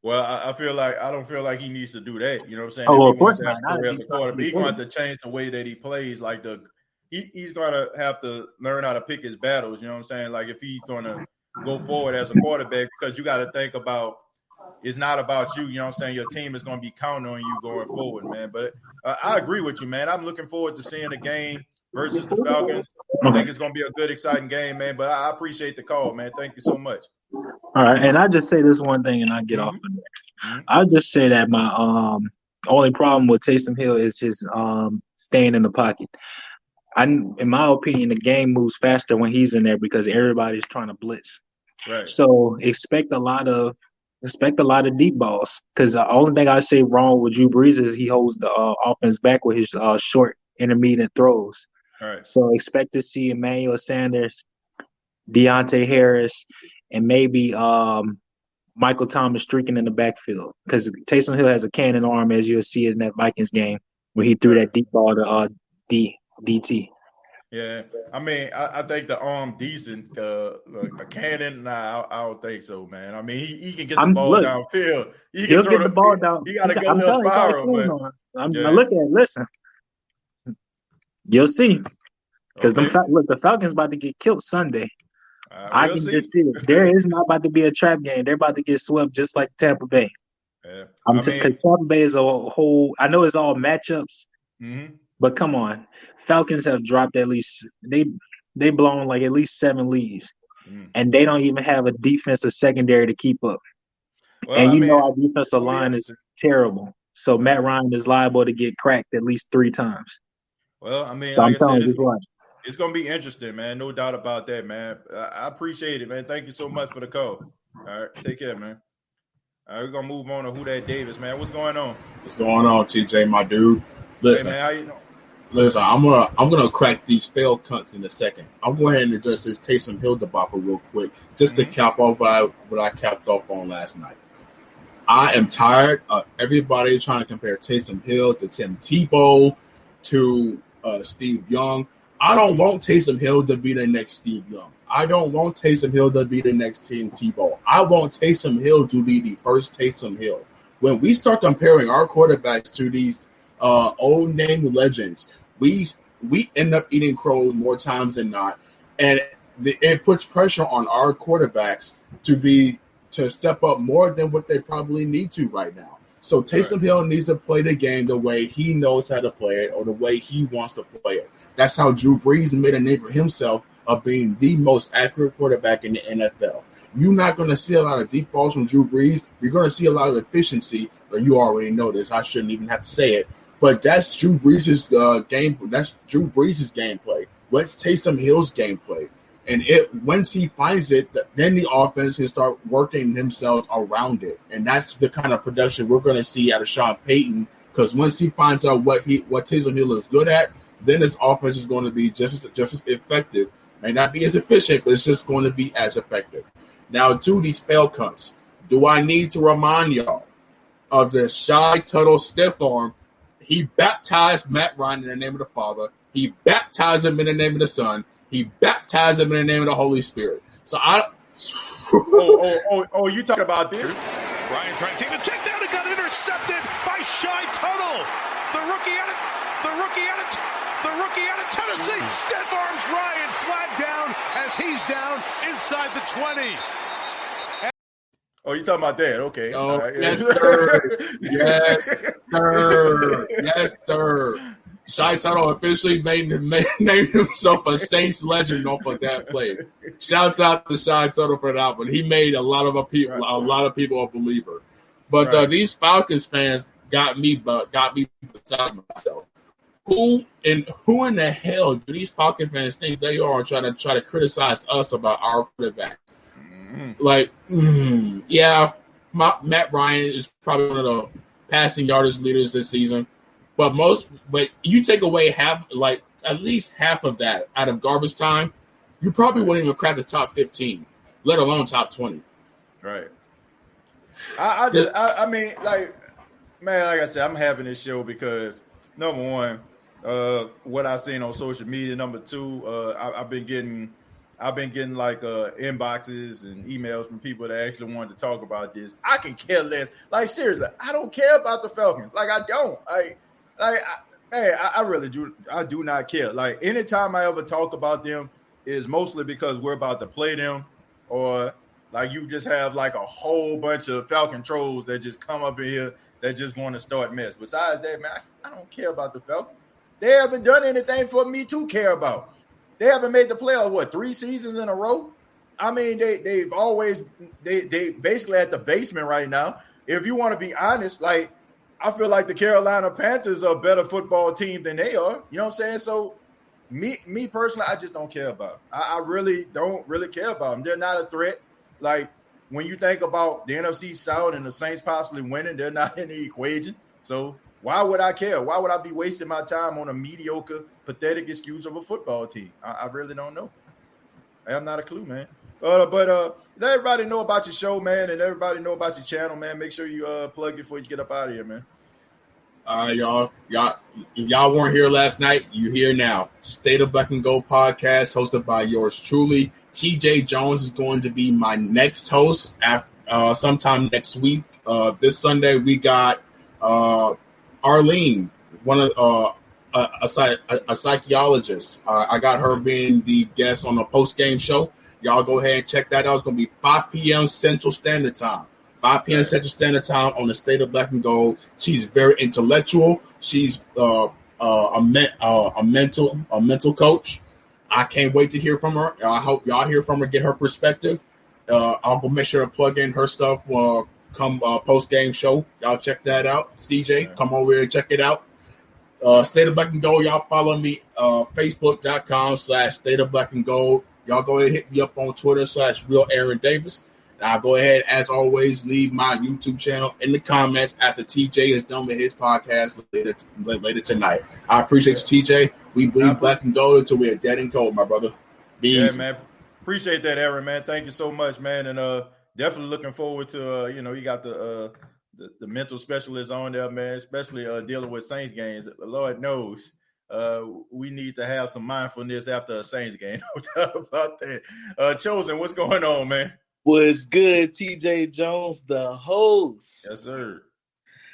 A: Well, I don't feel like he needs to do that. You know what I'm saying?
G: Oh,
A: if
G: of course
A: not. He's going to have to change the way that he plays. Like, he's going to have to learn how to pick his battles. You know what I'm saying? Like, if he's going to go forward as a quarterback, because you got to think about it's not about you. You know what I'm saying? Your team is going to be counting on you going forward, man. But I agree with you, man. I'm looking forward to seeing the game versus the Falcons. I think it's going to be a good, exciting game, man. But I appreciate the call, man. Thank you so much.
G: All right, and I just say this one thing, and I get off of there. I'll just say that my only problem with Taysom Hill is his staying in the pocket. In my opinion, the game moves faster when he's in there because everybody's trying to blitz.
A: Right.
G: So expect a lot of deep balls, because the only thing I say wrong with Drew Brees is he holds the offense back with his short, intermediate throws.
A: Right.
G: So expect to see Emmanuel Sanders, Deontay Harris, and maybe Michael Thomas streaking in the backfield, because Taysom Hill has a cannon arm, as you'll see in that Vikings game where he threw that deep ball to DT.
A: Yeah, I mean, I think the arm decent. A cannon, nah, I don't think so, man. I mean, he can get the ball downfield.
G: He'll get the ball down.
A: He got a good little spiral.
G: I look at it. Listen, you'll see, because the Falcons about to get killed Sunday. I can just see it. There is not about to be a trap game. They're about to get swept just like Tampa Bay.
A: Yeah,
G: because Tampa Bay is a whole. I know it's all matchups, but come on, Falcons have dropped at least they blown like at least 7 leads, and they don't even have a defensive secondary to keep up. Well, and our defensive line is terrible, so Matt Ryan is liable to get cracked at least 3 times.
A: Well, I mean,
G: so
A: like I said, it's going to be interesting, man. No doubt about that, man. I appreciate it, man. Thank you so much for the call. All right, take care, man. All right, we're going to move on to Who Dat Davis, man. What's going on?
H: What's going on, TJ, my dude? Listen,
A: hey, man, how you doing?
H: Listen, I'm gonna crack these fail cunts in a second. I'll go ahead and address this Taysom Hill debacle real quick, just to cap off what I capped off on last night. I am tired of everybody trying to compare Taysom Hill to Tim Tebow to Steve Young. I don't want Taysom Hill to be the next Steve Young. I don't want Taysom Hill to be the next Tim Tebow. I want Taysom Hill to be the first Taysom Hill. When we start comparing our quarterbacks to these old name legends, we end up eating crows more times than not, and it puts pressure on our quarterbacks to step up more than what they probably need to right now. So Taysom Hill needs to play the game the way he knows how to play it, or the way he wants to play it. That's how Drew Brees made a name for himself of being the most accurate quarterback in the NFL. You're not going to see a lot of deep balls from Drew Brees. You're going to see a lot of efficiency, but you already know this. I shouldn't even have to say it. But that's Drew Brees' game. That's Drew Brees' gameplay. What's Taysom Hill's gameplay? And once he finds it, then the offense can start working themselves around it. And that's the kind of production we're going to see out of Sean Payton. Because once he finds out what Taysom Hill is good at, then his offense is going to be just as effective. May not be as efficient, but it's just going to be as effective. Now, to these fail cunts, do I need to remind y'all of the Shy Tuttle stiff arm? He baptized Matt Ryan in the name of the Father. He baptized him in the name of the Son. He baptized him in the name of the Holy Spirit. So
A: you talking about this?
B: Ryan trying to take the check down and got intercepted by Shy Tuttle. The rookie out of Tennessee. Stiff arms Ryan, flag down as he's down inside the 20.
A: Oh, you talking about that? Okay.
H: Oh,
A: right.
H: Yes, sir. Yes, sir. Yes, sir. Shy Tuttle officially named himself a Saints legend off of that play. Shouts out to Shy Tuttle for that one. He made a lot of people a believer. But these Falcons fans got me beside myself. Who in the hell do these Falcons fans think they are trying to criticize us about our quarterbacks? Yeah, Matt Ryan is probably one of the passing yardage leaders this season, but you take away at least half of that out of garbage time, you probably wouldn't even crack the top 15, let alone top 20.
A: Right. I mean, like I said, I'm having this show because number one, what I've seen on social media. Number two, I've been getting like inboxes and emails from people that actually wanted to talk about this. I can care less. Like seriously, I don't care about the Falcons. Like I don't. I really do. I do not care. Like anytime I ever talk about them is mostly because we're about to play them, or like you just have like a whole bunch of Falcon trolls that just come up in here that just want to start mess. Besides that, man, I don't care about the Falcons. They haven't done anything for me to care about. They haven't made the playoff, 3 seasons in a row? I mean, they basically at the basement right now. If you want to be honest, like I feel like the Carolina Panthers are a better football team than they are. You know what I'm saying? So me personally, I just don't care about them. I really don't really care about them. They're not a threat. Like when you think about the NFC South and the Saints possibly winning, they're not in the equation. So why would I care? Why would I be wasting my time on a mediocre, pathetic excuse of a football team? I really don't know. I have not a clue, man. But let everybody know about your show, man, and everybody know about your channel, man. Make sure you plug it before you get up out of here, man.
H: All right, y'all. Y'all weren't here last night. You're here now. State of Black and Gold podcast hosted by yours truly. TJ Jones is going to be my next host sometime next week. This Sunday we got Arlene, one of a psychologist. I got her being the guest on a post-game show. Y'all go ahead and check that out. It's going to be 5 p.m. Central Standard Time. 5 p.m. Central Standard Time on the State of Black and Gold. She's very intellectual. She's a mental coach. I can't wait to hear from her. I hope y'all hear from her, get her perspective. I'll go make sure to plug in her stuff come post-game show. Y'all check that out. CJ, come over here and check it out. State of Black and Gold. Y'all follow me Facebook.com/State of Black and Gold. Y'all go ahead and hit me up on Twitter /Real Aaron Davis. I'll go ahead, as always, leave my YouTube channel in the comments after TJ is done with his podcast later tonight. I appreciate you, TJ. We bleed black and gold until we're dead and cold, my brother. Be easy.
A: Man. Appreciate that, Aaron, man. Thank you so much, man. And definitely looking forward to, you got the mental specialist on there, man, especially dealing with Saints games. Lord knows we need to have some mindfulness after a Saints game. No doubt about that. Chosen, what's going on, man?
I: What's good, TJ Jones, the host?
A: Yes, sir.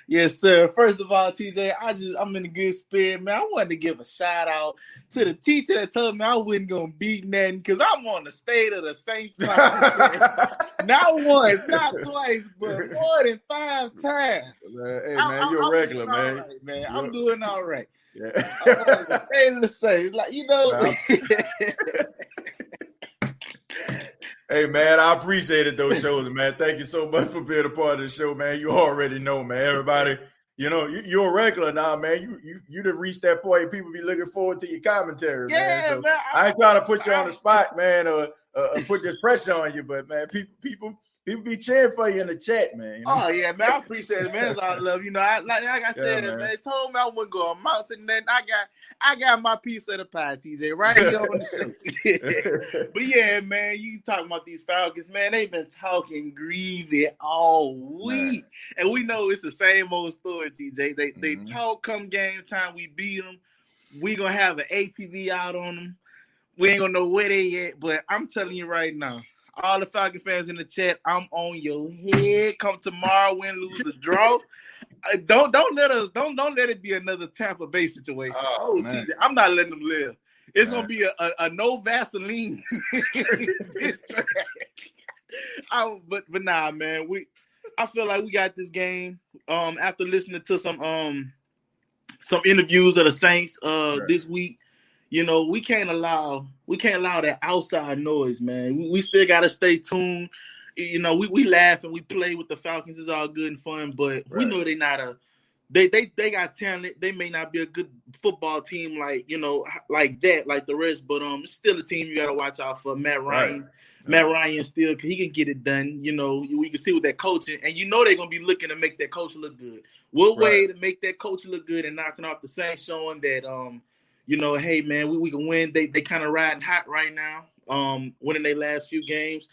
I: Yes, sir. First of all, TJ, I'm in a good spirit, man. I wanted to give a shout out to the teacher that told me I wasn't gonna beat nothing because I'm on the State of the Saints podcast. Not once, not twice, but more than 5 times.
A: Hey, man, you're a regular, man.
I: Right, man. I'm doing all right. Yeah. I'm on the State of the Saints,
A: Hey, man, I appreciate it, though, Chosen, man. Thank you so much for being a part of the show, man. You already know, man. Everybody, you're a regular now, man. You done reached that point. People be looking forward to your commentary, man. So man. I ain't trying to put you on the spot, man, or put this pressure on you, but, man, people be cheering for you in the chat, man.
I: Oh, yeah, man. I appreciate it, man. That's all I love. Like I said, man. They told me I wasn't going to amount to nothing. I got my piece of the pie, TJ, right here on the show. But, yeah, man, you talking about these Falcons, man. They've been talking greasy all week. Man. And we know it's the same old story, TJ. They talk come game time. We beat them. We going to have an APV out on them. We ain't going to know where they at. But I'm telling you right now, all the Falcons fans in the chat, I'm on your head. Come tomorrow, win, lose, or draw. Don't let it be another Tampa Bay situation. Oh TJ, I'm not letting them live. It's gonna be a no Vaseline. But nah, man. I feel like we got this game. After listening to some interviews of the Saints this week. We can't allow that outside noise, man. We still gotta stay tuned. We laugh and we play with the Falcons. It's all good and fun, but we know they're not a They got talent. They may not be a good football team like like the rest, but it's still a team you got to watch out for. Matt Ryan. Right. Matt Ryan still he can get it done. We can see with that coaching, and they're gonna be looking to make that coach look good. What way to make that coach look good and knocking off the Saints, showing that hey man, we can win. They kind of riding hot right now. Winning their last few games.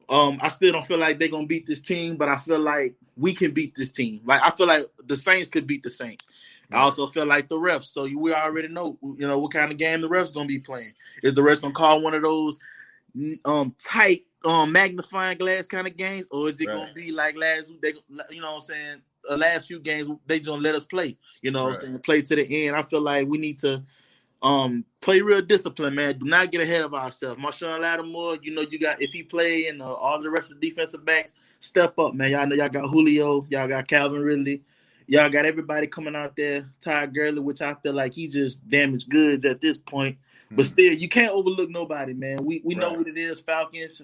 I: I still don't feel like they're gonna beat this team, but I feel like we can beat this team. Like I feel like the Saints could beat the Saints. I also feel like the refs. So we already know, what kind of game the refs gonna be playing. Is the refs gonna call one of those tight magnifying glass kind of games, or is it gonna be like last week? Last few games they gonna let us play. Play to the end. I feel like we need to play real discipline, man. Do not get ahead of ourselves. Marshawn Lattimore, you got if he play and all the rest of the defensive backs step up, man. Y'all know y'all got Julio, y'all got Calvin Ridley, y'all got everybody coming out there. Ty Gurley, which I feel like he's just damaged goods at this point. But still, you can't overlook nobody, man. We know what it is. Falcons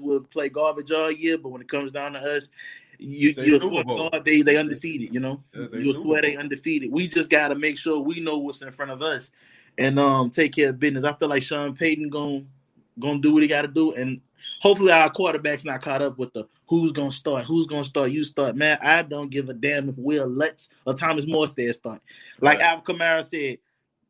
I: will play garbage all year, but when it comes down to us, you swear God they undefeated. You swear they undefeated. We just got to make sure we know what's in front of us. And take care of business. I feel like Sean Payton gonna do what he got to do, and hopefully our quarterback's not caught up with the who's gonna start, you start. Man, I don't give a damn if Will Lutz or Thomas Morstead start. Like Alvin Kamara said,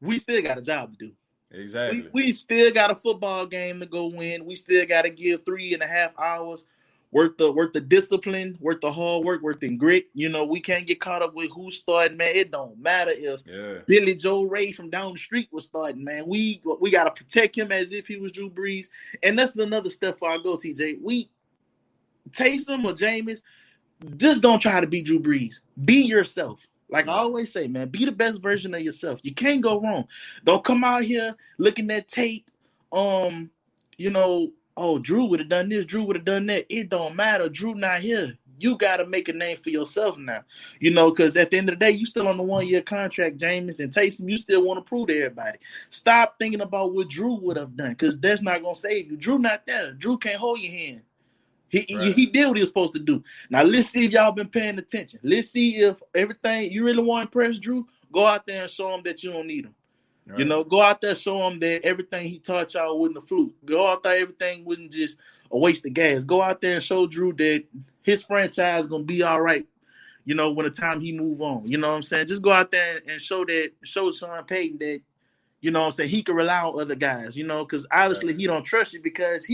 I: we still got a job to do.
A: Exactly.
I: We still got a football game to go win. We still got to give 3.5 hours worth the discipline, worth the hard work, worth the grit. We can't get caught up with who's starting, man. It don't matter if Billy Joe Ray from down the street was starting, man. We got to protect him as if he was Drew Brees. And that's another step before I go, TJ. We Taysom or Jameis, just don't try to be Drew Brees. Be yourself. Like I always say, man, be the best version of yourself. You can't go wrong. Don't come out here looking at tape, Drew would have done this, Drew would have done that. It don't matter. Drew not here. You got to make a name for yourself now. Because at the end of the day, you still on the 1-year contract, Jameis and Taysom. You still want to prove to everybody. Stop thinking about what Drew would have done, because that's not going to save you. Drew not there. Drew can't hold your hand. He did what he was supposed to do. Now, let's see if y'all been paying attention. Let's see if everything you really want to impress Drew, go out there and show him that you don't need him. Right. Go out there, show him that everything he taught y'all wasn't a fluke. Go out there, everything wasn't just a waste of gas. Go out there and show Drew that his franchise is going to be all right, when the time he move on. You know what I'm saying? Just go out there and show Sean Payton that, he can rely on other guys, because obviously he don't trust you, because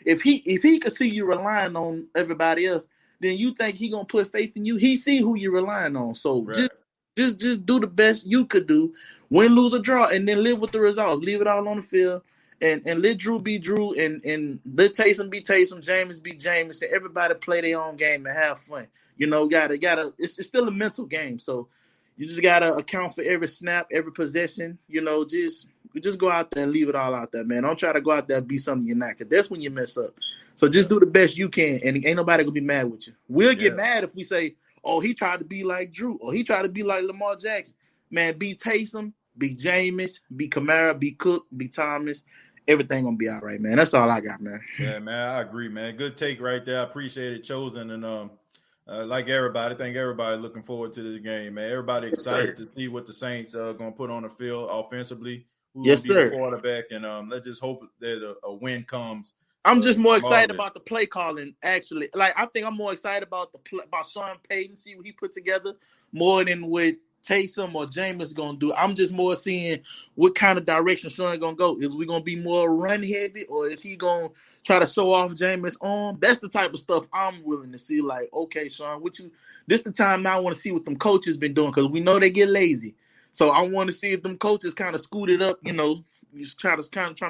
I: if he could see you relying on everybody else, then you think he going to put faith in you. He see who you're relying on. So just do the best you could do, win, lose, or draw, and then live with the results. Leave it all on the field, and let Drew be Drew, and let Taysom be Taysom, Jameis be Jameis, and everybody play their own game and have fun. Gotta. It's still a mental game, so you just gotta account for every snap, every possession. Just go out there and leave it all out there, man. Don't try to go out there and be something you're not, because that's when you mess up. So just do the best you can, and ain't nobody gonna be mad with you. We'll get mad if we say, oh, he tried to be like Drew, or he tried to be like Lamar Jackson. Man, be Taysom, be Jameis, be Kamara, be Cook, be Thomas. Everything gonna be all right, man. That's all I got, man.
A: Yeah, man, I agree, man. Good take right there. I appreciate it, Chosen, and like everybody, I think everybody looking forward to this game, man. Everybody excited to see what the Saints are gonna put on the field offensively. Who's gonna be the quarterback, and let's just hope that a win comes.
I: I'm just more excited about the play calling, actually. Like, I think I'm more excited about about Sean Payton, see what he put together, more than what Taysom or Jameis going to do. I'm just more seeing what kind of direction Sean going to go. Is we going to be more run heavy, or is he going to try to show off Jameis' arm? That's the type of stuff I'm willing to see. Like, okay, Sean, this the time now I want to see what them coaches been doing, because we know they get lazy. So I want to see if them coaches kind of scooted up, just trying to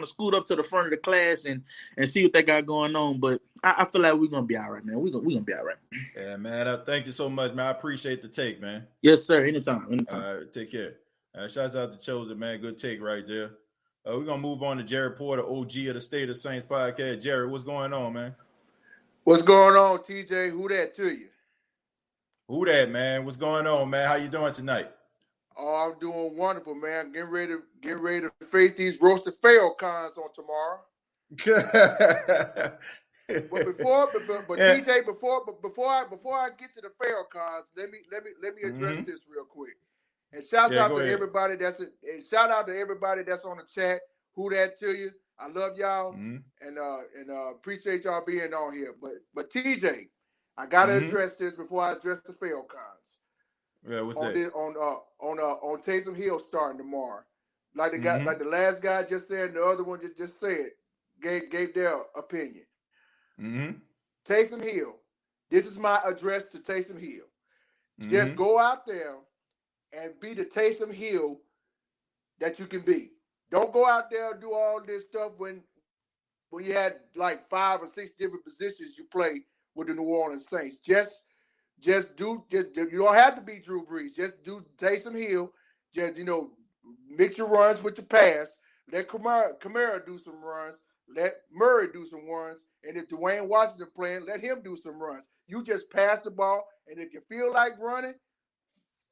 I: scoot up to the front of the class and see what they got going on. But I feel like we're gonna be all right, man. We're gonna be all right.
A: Yeah, man. Thank you so much, man. I appreciate the take, man.
I: Yes, sir. Anytime.
A: All right, take care. Shouts out to Chosen, man. Good take right there. We're gonna move on to Jared Porter, OG of the State of Saints podcast. Jared, what's going on, man?
J: What's going on, TJ? Who that to you?
A: Who that, man? What's going on, man? How you doing tonight?
J: Oh, I'm doing wonderful, man. Getting ready to face these roasted Falcons on tomorrow. TJ, before I get to the Falcons, let me address this real quick. And shout out to
A: ahead.
J: everybody that's on the chat. Who that to you? I love y'all and appreciate y'all being on here. But TJ, I gotta address this before I address the Falcons.
A: Yeah, what's
J: on
A: that?
J: This, on Taysom Hill starting tomorrow. Like the guy, like the last guy just said, and the other one just said, gave their opinion. Taysom Hill. This is my address to Taysom Hill. Just go out there and be the Taysom Hill that you can be. Don't go out there and do all this stuff when you had like 5 or 6 different positions you play with the New Orleans Saints. Just you don't have to be Drew Brees. Just do Taysom Hill. Just mix your runs with your pass. Let Kamara do some runs. Let Murray do some runs. And if Dwayne Washington playing, let him do some runs. You just pass the ball, and if you feel like running,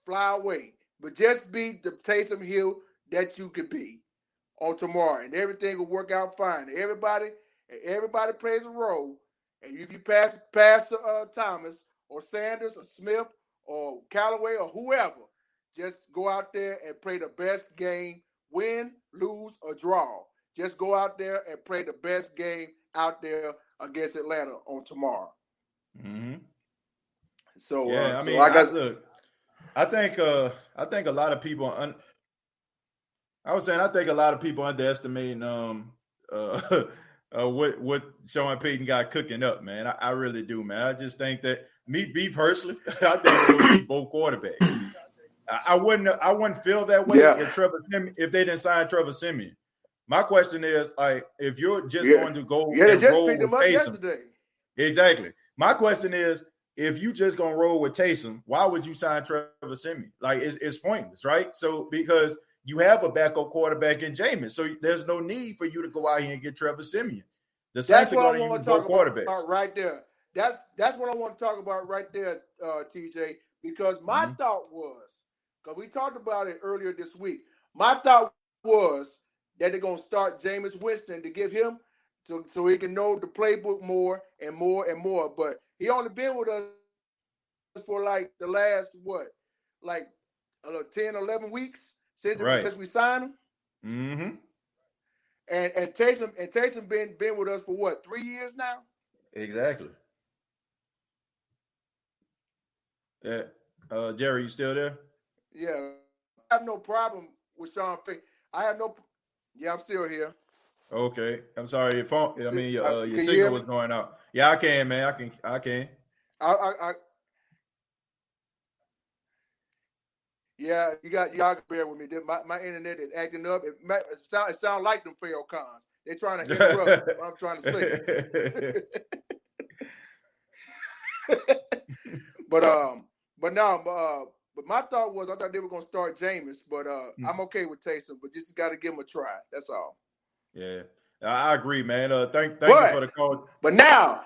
J: fly away. But just be the Taysom Hill that you could be on tomorrow, and everything will work out fine. Everybody plays a role, and if you pass to Thomas or Sanders or Smith or Callaway or whoever, just go out there and play the best game, win, lose, or draw. Just go out there and play the best game out there against Atlanta on tomorrow. So
A: yeah, I think a lot of people. I think a lot of people underestimating what Sean Payton got cooking up, man. I really do, man. I just think that me personally, I think those both quarterbacks. I wouldn't feel that way if they didn't sign Trevor Siemian. My question is, like, if you're just going to go
J: they just
A: roll
J: picked
A: with
J: him up
A: Taysom,
J: yesterday.
A: Exactly. My question is, if you just gonna roll with Taysom, why would you sign Trevor Siemian? Like, it's pointless, right? So because you have a backup quarterback in Jameis, so there's no need for you to go out here and get Trevor Siemian. The Saints are going to use both quarterbacks
J: right there. That's what I want to talk about right there, TJ. Because my thought was, because we talked about it earlier this week, my thought was that they're going to start Jameis Winston to give him so he can know the playbook more and more and more. But he only been with us for like the last 10, 11 weeks since we signed him. And Taysom been with us for what, 3 years now?
A: Exactly. Yeah. Jerry, you still there?
J: Yeah. I have no problem with Sean Payton. I'm still here.
A: Okay. I'm sorry. Your phone. Your signal was going out. Yeah, I can, man. I can.
J: Yeah, y'all can bear with me. My internet is acting up. It sounds like them Falcons. They're trying to interrupt what I'm trying to say. But my thought was, I thought they were gonna start Jameis, but I'm okay with Taysom, but just got to give him a try. That's all.
A: Yeah, I agree, man. Thank you for the call.
J: But now,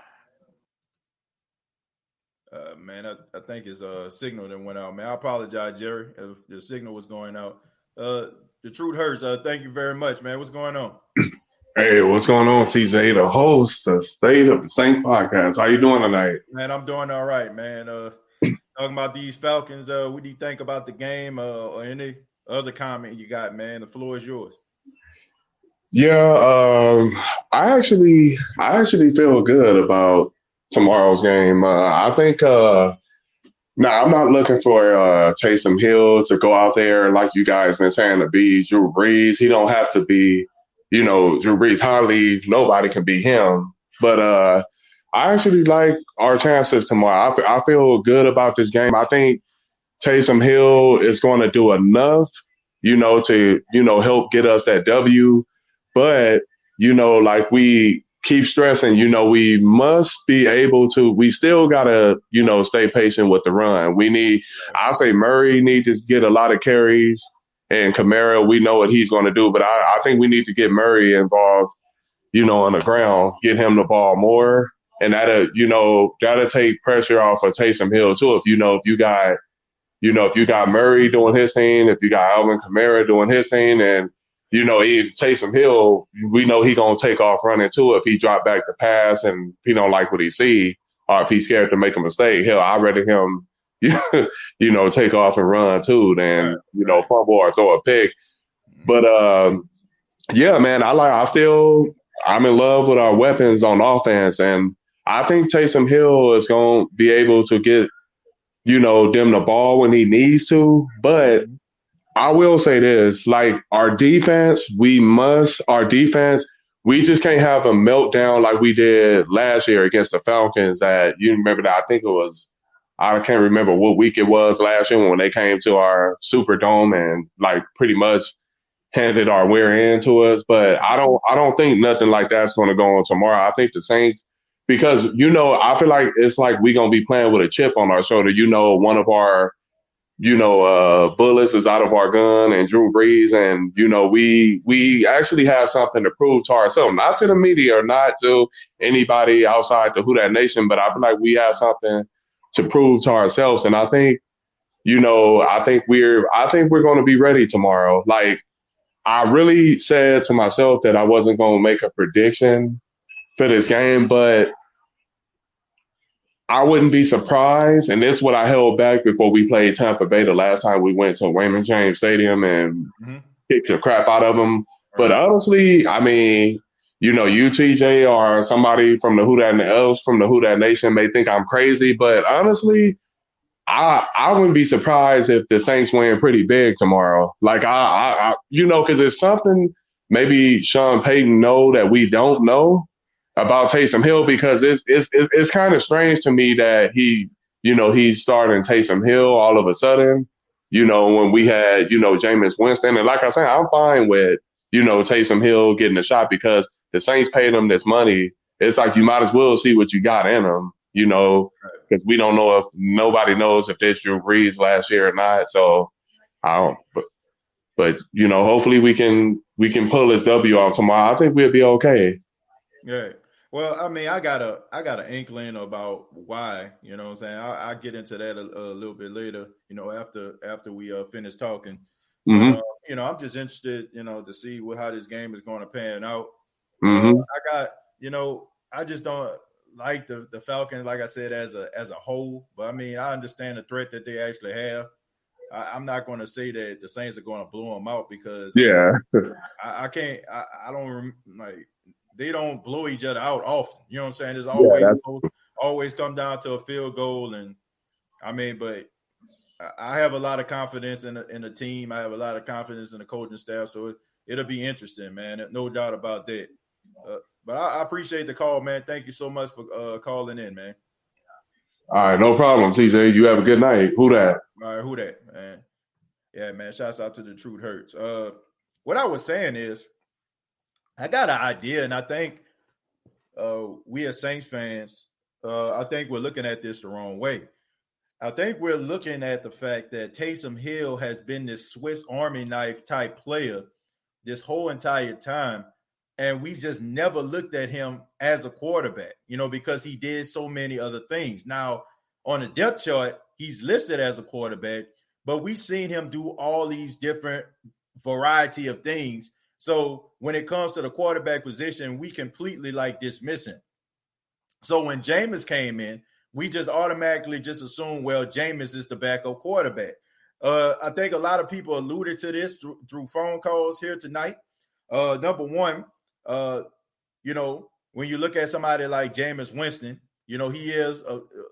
A: man, I think his signal that went out, man. I apologize, Jerry, if the signal was going out. The truth hurts. Thank you very much, man. What's going on?
F: Hey, what's going on, TJ, the host, the State of the Saint podcast? How you doing tonight?
A: Man, I'm doing all right, man. Talking about these Falcons, what do you think about the game or any other comment you got, man? The floor is yours.
F: Yeah, I actually feel good about tomorrow's game. I think I'm not looking for Taysom Hill to go out there like you guys been saying to be Drew Brees. He don't have to be, Drew Brees. Hardly nobody can be him. But I actually like our chances tomorrow. I feel good about this game. I think Taysom Hill is going to do enough, to help get us that W. But like we keep stressing, we must be able to. We still gotta, stay patient with the run. I'll say Murray need to get a lot of carries, and Kamara, we know what he's going to do. But I think we need to get Murray involved, on the ground, get him the ball more. And that'll take pressure off of Taysom Hill too. If you got Murray doing his thing, if you got Alvin Kamara doing his thing, and Taysom Hill, we know he gonna take off running too if he drop back the pass and if he don't like what he see or if he's scared to make a mistake. I'd rather him,
C: take off and run too than, fumble or throw a pick. But yeah, man, I'm in love with our weapons on offense. And I think Taysom Hill is going to be able to get, them the ball when he needs to. But I will say this, like our defense, we just can't have a meltdown like we did last year against the Falcons. That you remember that I can't remember what week it was last year when they came to our Superdome and like pretty much handed our rear end to us. But I don't think nothing like that's going to go on tomorrow. I think the Saints, because I feel like it's like we're going to be playing with a chip on our shoulder. One of our bullets is out of our gun and Drew Brees, and we actually have something to prove to ourselves, not to the media or not to anybody outside the Who Dat Nation, but I feel like we have something to prove to ourselves. And I think I think we're going to be ready tomorrow. Like, I really said to myself that I wasn't going to make a prediction for this game, but I wouldn't be surprised. And this is what I held back before we played Tampa Bay the last time we went to Raymond James Stadium and kicked the crap out of them. But honestly, I mean, you, TJ, or somebody from the Who Dat Nation may think I'm crazy, but honestly, I wouldn't be surprised if the Saints win pretty big tomorrow. Like, because it's something maybe Sean Payton know that we don't know about Taysom Hill, because it's kind of strange to me that he's starting Taysom Hill all of a sudden, when we had, Jameis Winston. And like I said, I'm fine with, Taysom Hill getting a shot because the Saints paid him this money. It's like you might as well see what you got in him, because we don't know, if nobody knows if this Drew Brees last year or not. So I don't, but hopefully we can pull this W off tomorrow. I think we'll be okay.
A: Yeah. Well, I mean, I got an inkling about why, what I'm saying. I'll get into that a little bit later, after we finish talking.
C: Mm-hmm.
A: But, I'm just interested, to see how this game is going to pan out.
C: Mm-hmm.
A: I just don't like the Falcons, like I said, as a whole. But I mean, I understand the threat that they actually have. I'm not going to say that the Saints are going to blow them out, because I can't. I don't like. They don't blow each other out often. You know what I'm saying? There's always come down to a field goal, and I mean, but I have a lot of confidence in the team. I have a lot of confidence in the coaching staff, so it'll be interesting, man. No doubt about that. But I appreciate the call, man. Thank you so much for calling in, man.
C: All right, no problem, TJ. You have a good night. Who that?
A: All right, who that, man? Yeah, man. Shouts out to the Truth Hurts. What I was saying is, I got an idea, and I think we as Saints fans, I think we're looking at this the wrong way. I think we're looking at the fact that Taysom Hill has been this Swiss Army knife type player this whole entire time, and we just never looked at him as a quarterback, because he did so many other things. Now, on the depth chart, he's listed as a quarterback, but we've seen him do all these different variety of things. So when it comes to the quarterback position, we completely dismiss him. So when Jameis came in, we just automatically just assume, well, Jameis is the backup quarterback. I think a lot of people alluded to this through phone calls here tonight. Number one, when you look at somebody like Jameis Winston, he is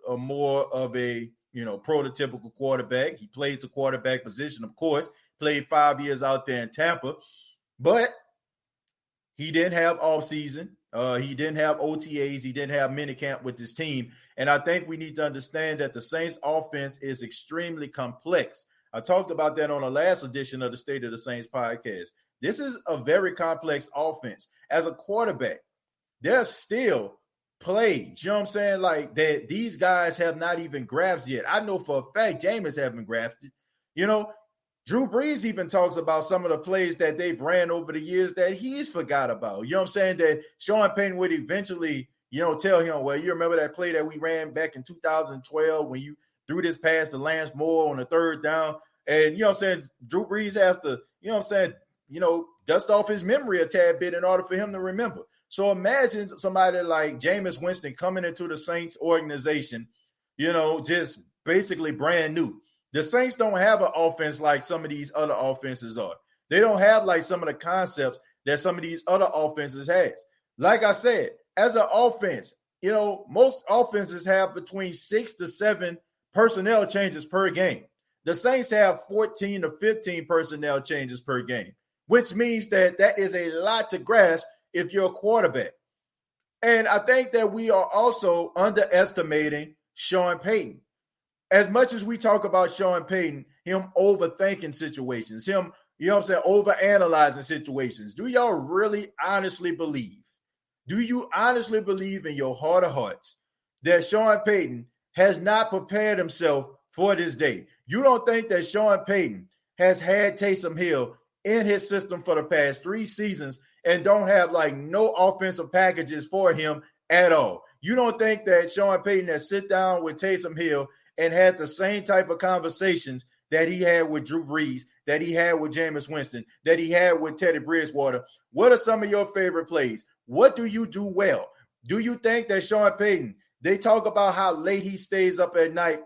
A: a more of a, prototypical quarterback. He plays the quarterback position, of course, played 5 years out there in Tampa. But he didn't have offseason. He didn't have OTAs. He didn't have minicamp with his team. And I think we need to understand that the Saints offense is extremely complex. I talked about that on the last edition of the State of the Saints podcast. This is a very complex offense. As a quarterback, there's still plays, what I'm saying, like that these guys have not even grasped yet. I know for a fact Jameis haven't grasped it. Drew Brees even talks about some of the plays that they've ran over the years that he's forgot about. You know what I'm saying? That Sean Payton would eventually, tell him, well, you remember that play that we ran back in 2012 when you threw this pass to Lance Moore on the third down? And, you know what I'm saying, Drew Brees has to, dust off his memory a tad bit in order for him to remember. So imagine somebody like Jameis Winston coming into the Saints organization, just basically brand new. The Saints don't have an offense like some of these other offenses are. They don't have like some of the concepts that some of these other offenses has. Like I said, as an offense, most offenses have between 6 to 7 personnel changes per game. The Saints have 14 to 15 personnel changes per game, which means that is a lot to grasp if you're a quarterback. And I think that we are also underestimating Sean Payton. As much as we talk about Sean Payton, him overthinking situations, him, overanalyzing situations, do y'all really honestly believe? Do you honestly believe in your heart of hearts that Sean Payton has not prepared himself for this day? You don't think that Sean Payton has had Taysom Hill in his system for the past 3 seasons and don't have like no offensive packages for him at all? You don't think that Sean Payton has sit down with Taysom Hill and had the same type of conversations that he had with Drew Brees, that he had with Jameis Winston, that he had with Teddy Bridgewater? What are some of your favorite plays? What do you do well? Do you think that Sean Payton, they talk about how late he stays up at night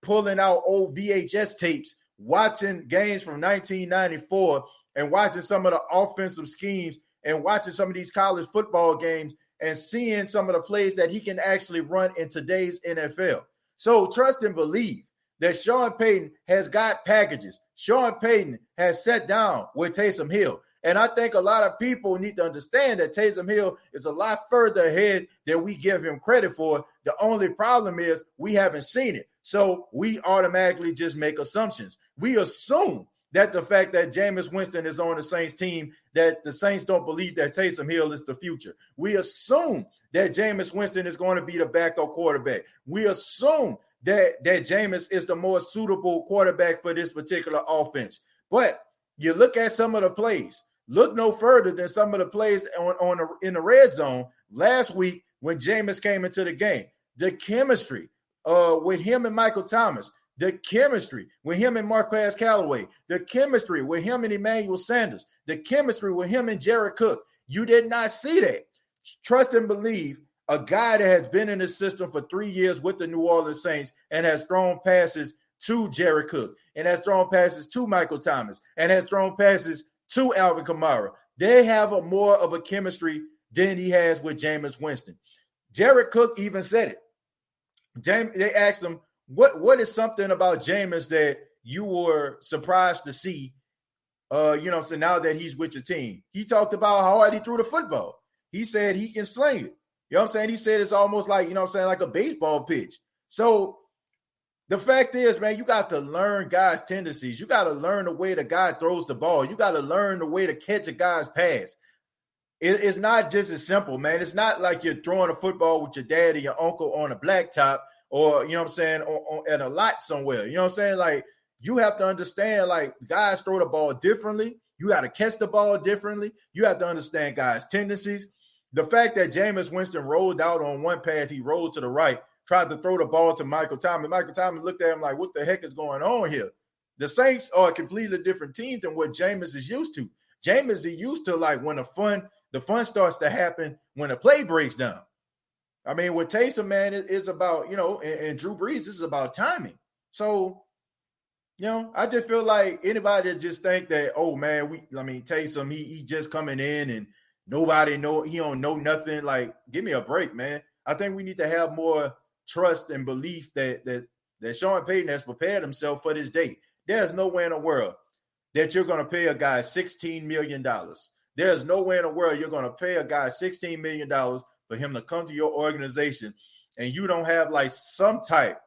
A: pulling out old VHS tapes, watching games from 1994 and watching some of the offensive schemes and watching some of these college football games and seeing some of the plays that he can actually run in today's NFL? So trust and believe that Sean Payton has got packages. Sean Payton has sat down with Taysom Hill. And I think a lot of people need to understand that Taysom Hill is a lot further ahead than we give him credit for. The only problem is we haven't seen it. So we automatically just make assumptions. We assume that the fact that Jameis Winston is on the Saints team, that the Saints don't believe that Taysom Hill is the future. We assume that Jameis Winston is going to be the backup quarterback. We assume that Jameis is the more suitable quarterback for this particular offense. But you look at some of the plays. Look no further than some of the plays in the red zone last week when Jameis came into the game. The chemistry with him and Michael Thomas, the chemistry with him and Marquez Callaway, the chemistry with him and Emmanuel Sanders, the chemistry with him and Jared Cook. You did not see that. Trust and believe a guy that has been in the system for 3 years with the New Orleans Saints and has thrown passes to Jared Cook and has thrown passes to Michael Thomas and has thrown passes to Alvin Kamara. They have more of a chemistry than he has with Jameis Winston. Jared Cook even said it. They asked him, what is something about Jameis that you were surprised to see, so now that he's with your team? He talked about how hard he threw the football. He said he can sling it. You know what I'm saying? He said it's almost like, like a baseball pitch. So the fact is, man, you got to learn guys' tendencies. You got to learn the way the guy throws the ball. You got to learn the way to catch a guy's pass. It's not just as simple, man. It's not like you're throwing a football with your dad and your uncle on a blacktop or, at a lot somewhere. You know what I'm saying? Like, you have to understand, like, guys throw the ball differently. You got to catch the ball differently. You have to understand guys' tendencies. The fact that Jameis Winston rolled out on one pass, he rolled to the right, tried to throw the ball to Michael Thomas. Michael Thomas looked at him like, what the heck is going on here? The Saints are a completely different team than what Jameis is used to. Jameis is used to, like, when the fun starts to happen when a play breaks down. I mean, with Taysom, man, it's about, and Drew Brees, this is about timing. So, I just feel like anybody that just think that, oh, man, Taysom, he just coming in and nobody he don't know nothing. Like, give me a break, man. I think we need to have more trust and belief that Sean Payton has prepared himself for this day. There's no way in the world that you're going to pay a guy $16 million. There's no way in the world you're going to pay a guy $16 million for him to come to your organization and you don't have like some type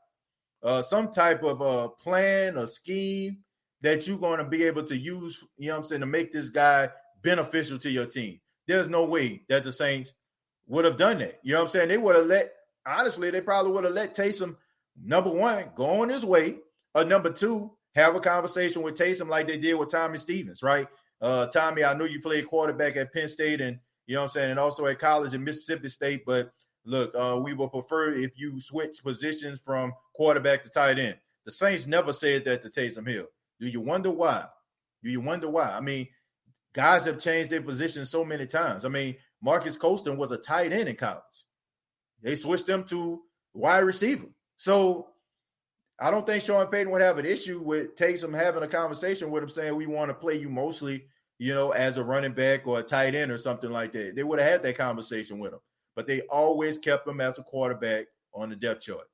A: of plan or scheme that you're going to be able to use, to make this guy beneficial to your team. There's no way that the Saints would have done that. You know what I'm saying? They probably would have let Taysom, number one, go on his way, or number two, have a conversation with Taysom like they did with Tommy Stevens, right? Tommy, I know you played quarterback at Penn State and, and also at college in Mississippi State, but look, we would prefer if you switch positions from quarterback to tight end. The Saints never said that to Taysom Hill. Do you wonder why? I mean, guys have changed their position so many times. I mean, Marcus Colston was a tight end in college. They switched him to wide receiver. So I don't think Sean Payton would have an issue with Taysom having a conversation with him saying we want to play you mostly, as a running back or a tight end or something like that. They would have had that conversation with him. But they always kept him as a quarterback on the depth chart.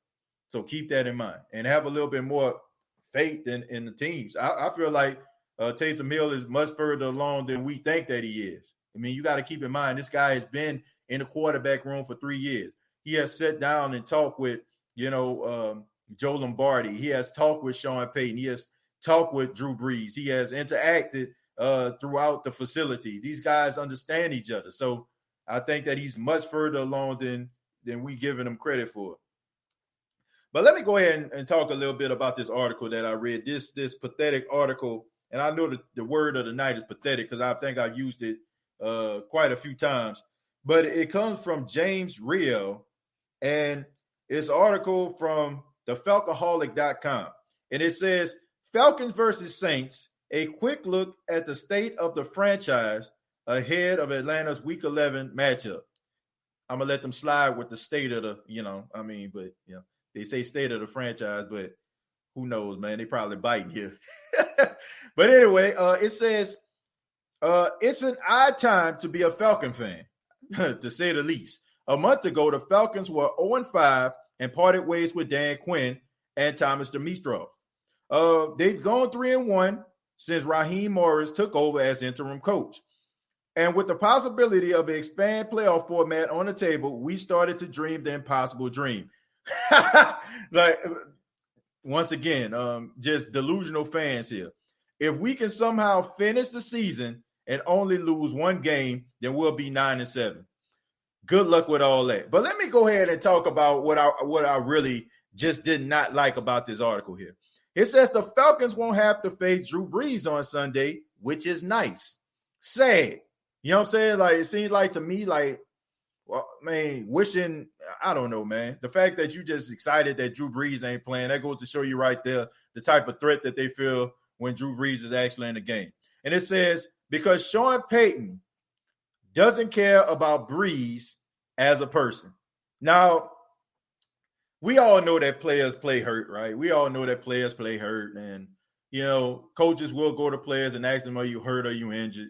A: So keep that in mind and have a little bit more faith in the teams. I feel like Taysom Hill is much further along than we think that he is. I mean, you got to keep in mind, this guy has been in the quarterback room for 3 years. He has sat down and talked with, Joe Lombardi. He has talked with Sean Payton. He has talked with Drew Brees. He has interacted throughout the facility. These guys understand each other. So I think that he's much further along than we giving him credit for. But let me go ahead and talk a little bit about this article that I read. This pathetic article, and I know that the word of the night is pathetic because I think I've used it quite a few times. But it comes from James Rio, and it's an article from the Falcoholic.com. And it says, Falcons versus Saints, a quick look at the state of the franchise ahead of Atlanta's Week 11 matchup. I'm going to let them slide with the state of the, they say state of the franchise, but who knows, man? They probably biting here. But anyway, it says, it's an odd time to be a Falcon fan, to say the least. A month ago, the Falcons were 0-5 and parted ways with Dan Quinn and Thomas Dimitrov. They've gone 3-1 since Raheem Morris took over as interim coach. And with the possibility of an expanded playoff format on the table, we started to dream the impossible dream. Once again, just delusional fans here. If we can somehow finish the season and only lose one game, then we'll be 9-7. Good luck with all that. But let me go ahead and talk about what I really just did not like about this article here. It says the Falcons won't have to face Drew Brees on Sunday, which is nice. Sad. You know what I'm saying? Like, it seems like to me, wishing, I don't know, man. The fact that you just excited that Drew Brees ain't playing, that goes to show you right there the type of threat that they feel when Drew Brees is actually in the game. And it says, because Sean Payton doesn't care about Brees as a person. Now, we all know that players play hurt, right? We all know that players play hurt. And, coaches will go to players and ask them, are you hurt? Are you injured?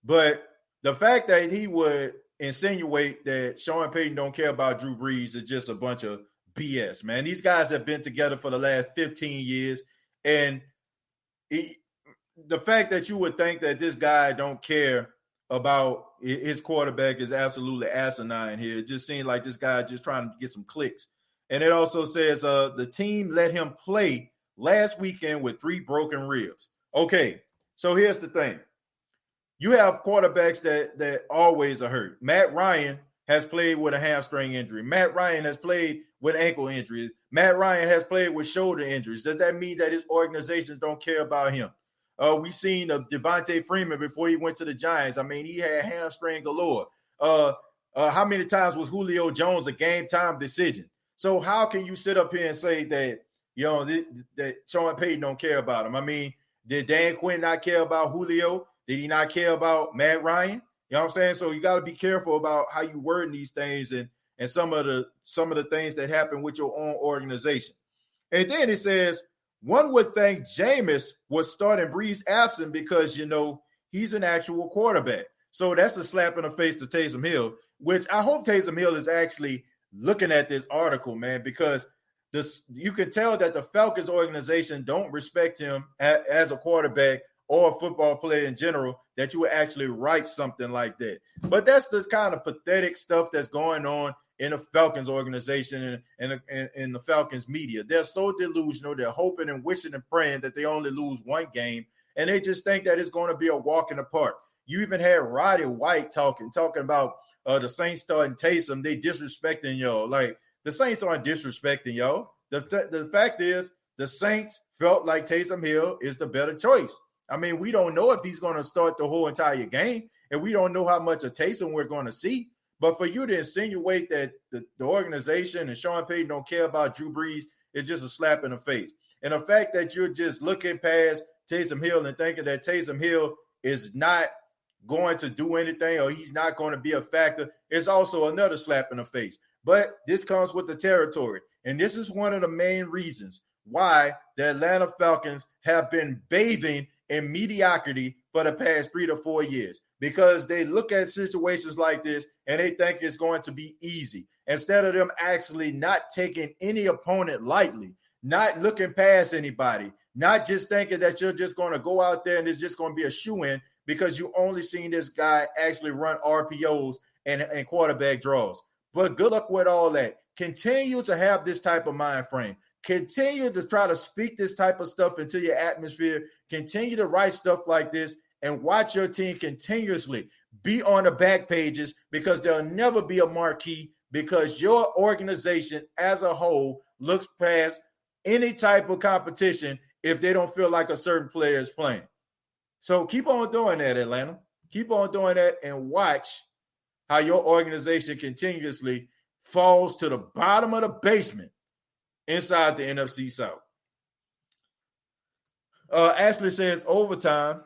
A: But the fact that he would insinuate that Sean Payton don't care about Drew Brees is just a bunch of BS, man. These guys have been together for the last 15 years. And the fact that you would think that this guy don't care about his quarterback is absolutely asinine here. It just seems like this guy just trying to get some clicks. And it also says the team let him play last weekend with 3 broken ribs. Okay, so here's the thing. You have quarterbacks that always are hurt. Matt Ryan has played with a hamstring injury. Matt Ryan has played with ankle injuries. Matt Ryan has played with shoulder injuries. Does that mean that his organizations don't care about him? We seen Devontae Freeman before he went to the Giants. I mean, he had hamstring galore. How many times was Julio Jones a game-time decision? So how can you sit up here and say that, that Sean Payton don't care about him? I mean, did Dan Quinn not care about Julio? Did he not care about Matt Ryan? You know what I'm saying? So you got to be careful about how you word these things and some of the things that happen with your own organization. And then it says, one would think Jameis was starting Brees absent because, he's an actual quarterback. So that's a slap in the face to Taysom Hill, which I hope Taysom Hill is actually looking at this article, man, because you can tell that the Falcons organization don't respect him as a quarterback or a football player in general, that you would actually write something like that. But that's the kind of pathetic stuff that's going on in the Falcons organization and in the Falcons media. They're so delusional. They're hoping and wishing and praying that they only lose one game, and they just think that it's going to be a walk in the park. You even had Roddy White talking about the Saints starting Taysom. They disrespecting y'all. Like, the Saints aren't disrespecting y'all. The fact is, the Saints felt like Taysom Hill is the better choice. I mean, we don't know if he's going to start the whole entire game, and we don't know how much of Taysom we're going to see. But for you to insinuate that the organization and Sean Payton don't care about Drew Brees is just a slap in the face. And the fact that you're just looking past Taysom Hill and thinking that Taysom Hill is not going to do anything or he's not going to be a factor is also another slap in the face. But this comes with the territory. And this is one of the main reasons why the Atlanta Falcons have been bathing in mediocrity for the past 3 to 4 years, because they look at situations like this and they think it's going to be easy, instead of them actually not taking any opponent lightly, not looking past anybody, not just thinking that you're just going to go out there and it's just going to be a shoe-in because you only seen this guy actually run RPOs and quarterback draws. But good luck with all that. Continue to have this type of mind frame. Continue to try to speak this type of stuff into your atmosphere. Continue to write stuff like this and watch your team continuously be on the back pages, because there'll never be a marquee, because your organization as a whole looks past any type of competition if they don't feel like a certain player is playing. So keep on doing that, Atlanta. Keep on doing that and watch how your organization continuously falls to the bottom of the basement inside the NFC South. Ashley says, overtime,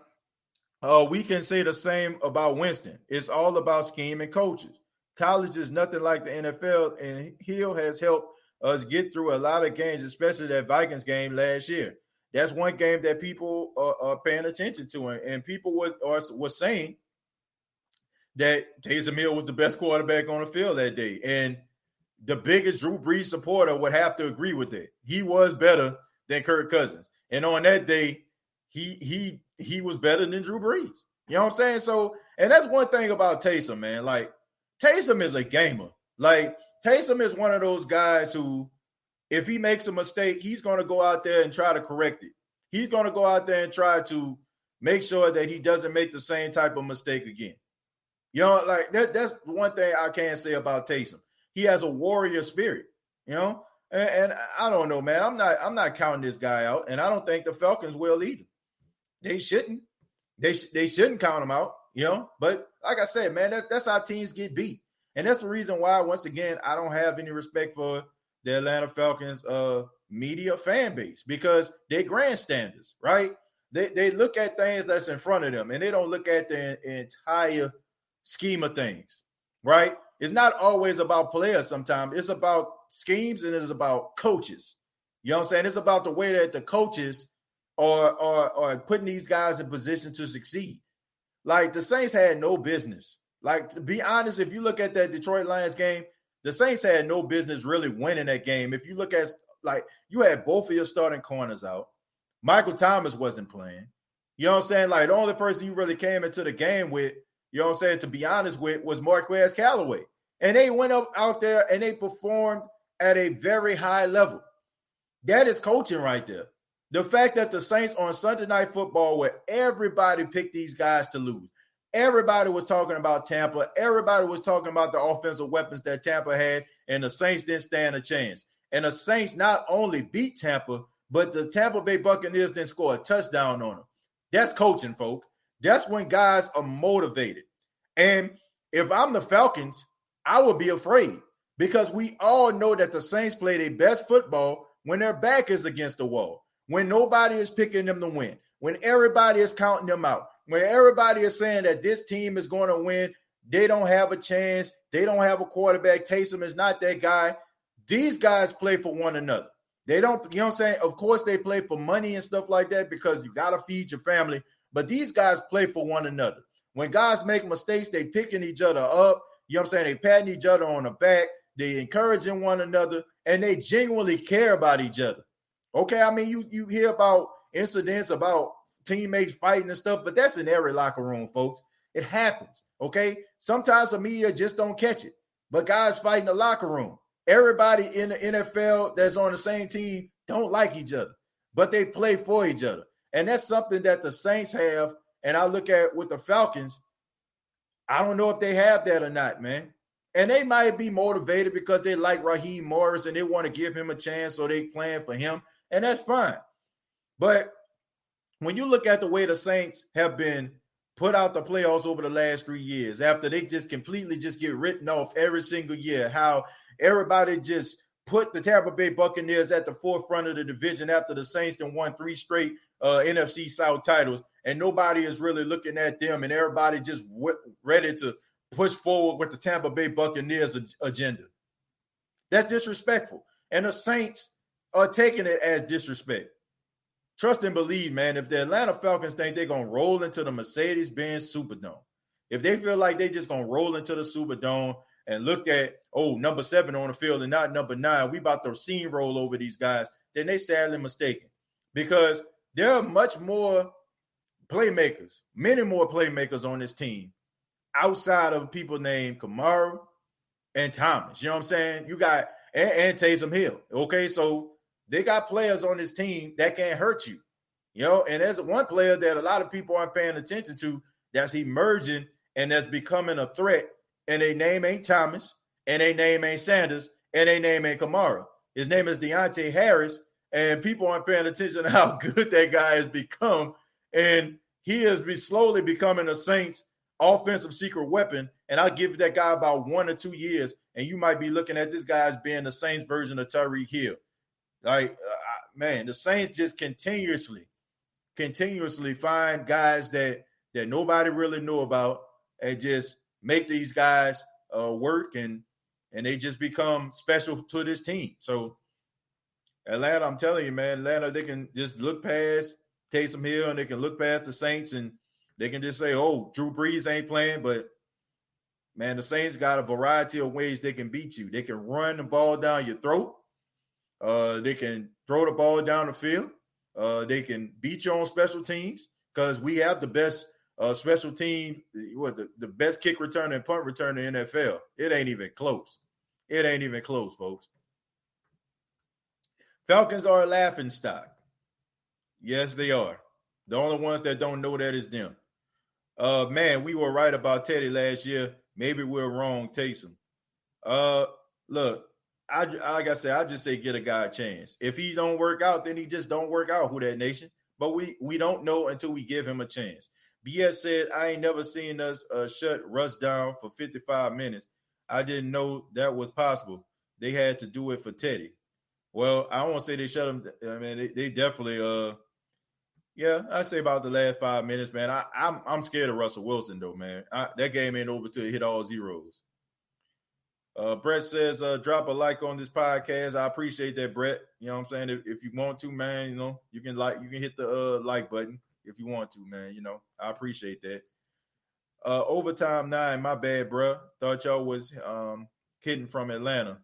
A: we can say the same about Winston. It's all about scheme and coaches. College is nothing like the NFL, and Hill has helped us get through a lot of games, especially that Vikings game last year. That's one game that people are paying attention to, and people were saying that Taysom Hill was the best quarterback on the field that day. And the biggest Drew Brees supporter would have to agree with that. He was better than Kirk Cousins. And on that day, he was better than Drew Brees. You know what I'm saying? So, and that's one thing about Taysom, man. Like, Taysom is a gamer. Like, Taysom is one of those guys who, if he makes a mistake, he's going to go out there and try to correct it. He's going to go out there and try to make sure that he doesn't make the same type of mistake again. You know, like that's one thing I can say about Taysom. He has a warrior spirit, you know, and I don't know, man. I'm not counting this guy out, and I don't think the Falcons will either. They shouldn't. They shouldn't count him out, you know. But like I said, man, that's how teams get beat, and that's the reason why, once again, I don't have any respect for the Atlanta Falcons media fan base, because they're grandstanders, right? They look at things that's in front of them, and they don't look at the entire scheme of things, right? It's not always about players sometimes. It's about schemes, and it's about coaches. You know what I'm saying? It's about the way that the coaches are putting these guys in position to succeed. Like, the Saints had no business. Like, to be honest, if you look at that Detroit Lions game, the Saints had no business really winning that game. If you look at, like, you had both of your starting corners out. Michael Thomas wasn't playing. You know what I'm saying? Like, the only person you really came into the game with, you know what I'm saying, to be honest with, was Marquez Callaway. And they went up out there and they performed at a very high level. That is coaching right there. The fact that the Saints on Sunday Night Football, where everybody picked these guys to lose, everybody was talking about Tampa, everybody was talking about the offensive weapons that Tampa had, and the Saints didn't stand a chance. And the Saints not only beat Tampa, but the Tampa Bay Buccaneers didn't score a touchdown on them. That's coaching, folk. That's when guys are motivated. And if I'm the Falcons, I would be afraid, because we all know that the Saints play their best football when their back is against the wall, when nobody is picking them to win, when everybody is counting them out, when everybody is saying that this team is going to win, they don't have a chance, they don't have a quarterback, Taysom is not that guy. These guys play for one another. They don't, you know what I'm saying? Of course, they play for money and stuff like that, because you got to feed your family. But these guys play for one another. When guys make mistakes, they picking each other up. You know what I'm saying? They patting each other on the back. They encouraging one another, and they genuinely care about each other. Okay, I mean, you hear about incidents about teammates fighting and stuff, but that's in every locker room, folks. It happens, okay? Sometimes the media just don't catch it, but guys fight in the locker room. Everybody in the NFL that's on the same team don't like each other, but they play for each other. And that's something that the Saints have, and I look at with the Falcons, I don't know if they have that or not, man. And they might be motivated because they like Raheem Morris and they want to give him a chance, so they plan for him, and that's fine. But when you look at the way the Saints have been put out the playoffs over the last 3 years, after they just completely just get written off every single year, how everybody just put the Tampa Bay Buccaneers at the forefront of the division after the Saints then won 3 straight NFC South titles, and nobody is really looking at them, and everybody just ready to push forward with the Tampa Bay Buccaneers agenda. That's disrespectful. And the Saints are taking it as disrespect. Trust and believe, man, if the Atlanta Falcons think they're going to roll into the Mercedes-Benz Superdome, if they feel like they just going to roll into the Superdome and look at, number 7 on the field and not number 9, we about to steamroll over these guys, then they sadly mistaken. Because there are much more playmakers, many more playmakers on this team outside of people named Kamara and Thomas. You know what I'm saying? You got, and Taysom Hill. Okay, so they got players on this team that can hurt you. You know, and there's one player that a lot of people aren't paying attention to that's emerging and that's becoming a threat, and their name ain't Thomas, and their name ain't Sanders, and their name ain't Kamara. His name is Deontay Harris, and people aren't paying attention to how good that guy has become, and he is slowly becoming a Saints offensive secret weapon, and I'll give that guy about 1 or 2 years, and you might be looking at this guy as being the Saints version of Tyreek Hill. Like, man, the Saints just continuously find guys that nobody really knew about and just make these guys work, and they just become special to this team. So Atlanta, I'm telling you, man, Atlanta, they can just look past Taysom Hill and they can look past the Saints and they can just say, Drew Brees ain't playing, but man, the Saints got a variety of ways they can beat you. They can run the ball down your throat. They can throw the ball down the field. They can beat you on special teams because we have the best special team, the best kick returner and punt returner in the NFL. It ain't even close. It ain't even close, folks. Falcons are a laughingstock. Yes, they are. The only ones that don't know that is them. Man, we were right about Teddy last year. Maybe we're wrong, Taysom. Look, like I said, I just say get a guy a chance. If he don't work out, then he just don't work out, Who Dat Nation. But we don't know until we give him a chance. BS said, I ain't never seen us shut Russ down for 55 minutes. I didn't know that was possible. They had to do it for Teddy. Well, I don't want to say they shut him. I mean, they definitely, I say about the last 5 minutes, man. I'm scared of Russell Wilson, though, man. That game ain't over till it hit all zeros. Brett says, drop a like on this podcast. I appreciate that, Brett. You know what I'm saying? If you want to, man, you can hit the like button if you want to, man. I appreciate that. Overtime 9, my bad, bro. Thought y'all was kidding from Atlanta.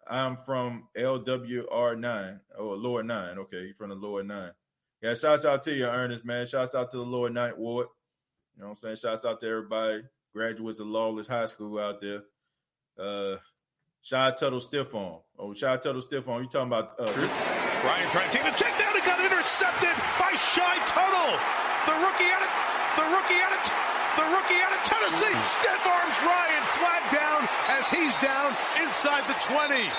A: I'm from LWR9 or lower 9. Okay, you're from the lower 9. Yeah, shouts out to you, Ernest, man. Shouts out to the lower 9th ward. You know what I'm saying? Shouts out to everybody, graduates of Lawless High School out there. Shy Tuttle Stiff Arm. Shy Tuttle Stiff Arm. You talking about
B: Ryan trying to take the check down. It got intercepted by Shy Tuttle. The rookie out of Tennessee. Stiff arms Ryan, flag down as he's down inside the 20.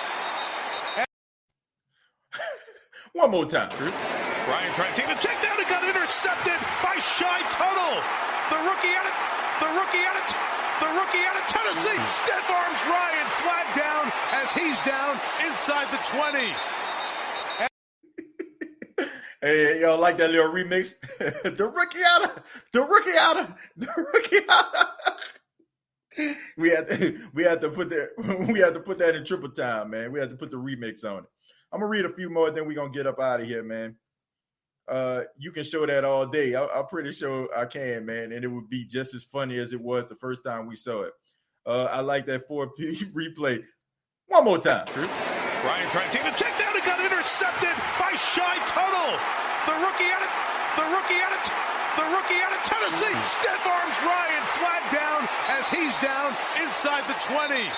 A: One more time.
B: Ryan trying to take the check down. It got intercepted by Shy Tuttle. The rookie out of Tennessee. Stiff arms Ryan, flag down as he's down inside the 20.
A: Hey, y'all like that little remix? The rookie out. We had to put that in triple time, man. We had to put the remix on it. I'm gonna read a few more, then we're gonna get up out of here, man. You can show that all day. I'm pretty sure I can, man, and it would be just as funny as it was the first time we saw it. I like that 4P replay. One more time.
B: Ryan trying to take the check down. It got intercepted by Shy Tuttle. The rookie out of Tennessee. Stiff arms Ryan, flag down as he's down inside the 20.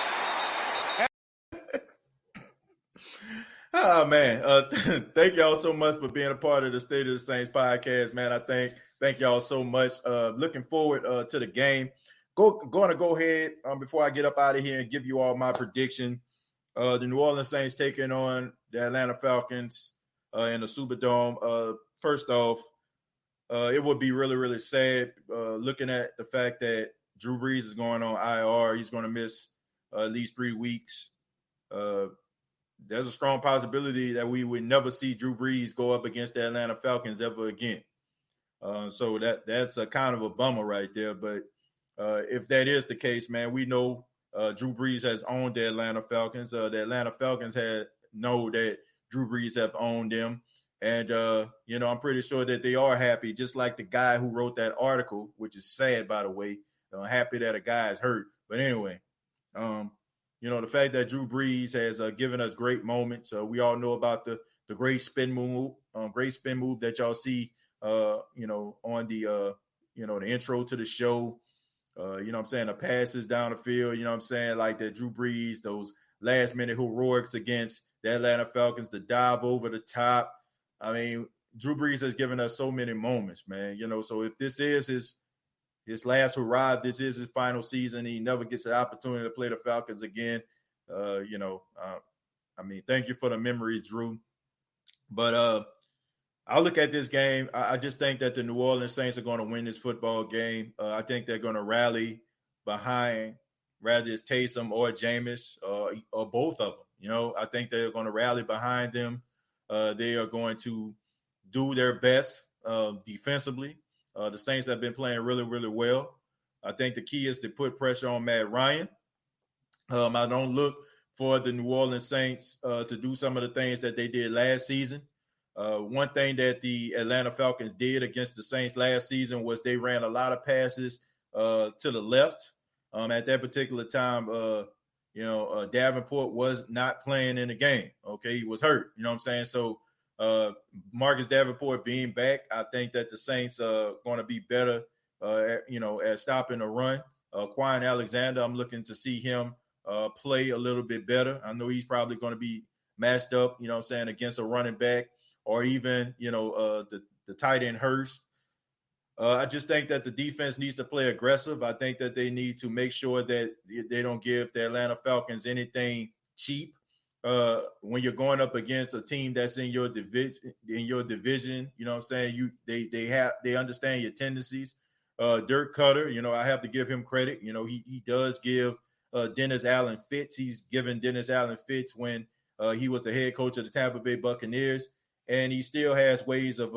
A: Oh, man. Thank y'all so much for being a part of the State of the Saints podcast, man. I thank y'all so much. Looking forward to the game. Going to go ahead before I get up out of here and give you all my prediction. The New Orleans Saints taking on the Atlanta Falcons in the Superdome. First off, it would be really, really sad looking at the fact that Drew Brees is going on IR. He's going to miss at least 3 weeks. There's a strong possibility that we would never see Drew Brees go up against the Atlanta Falcons ever again. So that's a kind of a bummer right there. But if that is the case, man, we know Drew Brees has owned the Atlanta Falcons. The Atlanta Falcons know that Drew Brees have owned them. And, I'm pretty sure that they are happy, just like the guy who wrote that article, which is sad, by the way. Happy that a guy is hurt. But anyway, the fact that Drew Brees has given us great moments. We all know about the great spin move that y'all see, on the, the intro to the show. The passes down the field, like that Drew Brees, those last minute heroics against the Atlanta Falcons, the dive over the top. I mean, Drew Brees has given us so many moments, man. So if this is his last hurrah, this is his final season, he never gets the opportunity to play the Falcons again. Thank you for the memories, Drew. But I look at this game. I just think that the New Orleans Saints are going to win this football game. I think they're going to rally behind, whether it's Taysom or Jameis or both of them. I think they're going to rally behind them. They are going to do their best defensively. The Saints have been playing really, really well. I think the key is to put pressure on Matt Ryan. I don't look for the New Orleans Saints to do some of the things that they did last season. One thing that the Atlanta Falcons did against the Saints last season was they ran a lot of passes to the left. At that particular time, Davenport was not playing in the game. Okay, he was hurt. You know what I'm saying? So Marcus Davenport being back, I think that the Saints are going to be better, at stopping the run. Quan Alexander, I'm looking to see him play a little bit better. I know he's probably going to be matched up, against a running back or even, the tight end Hurst. I just think that the defense needs to play aggressive. I think that they need to make sure that they don't give the Atlanta Falcons anything cheap. When you're going up against a team that's in your division, they understand your tendencies. Dirk Cutter, I have to give him credit. He does give Dennis Allen fits. He's given Dennis Allen fits when he was the head coach of the Tampa Bay Buccaneers, and he still has ways of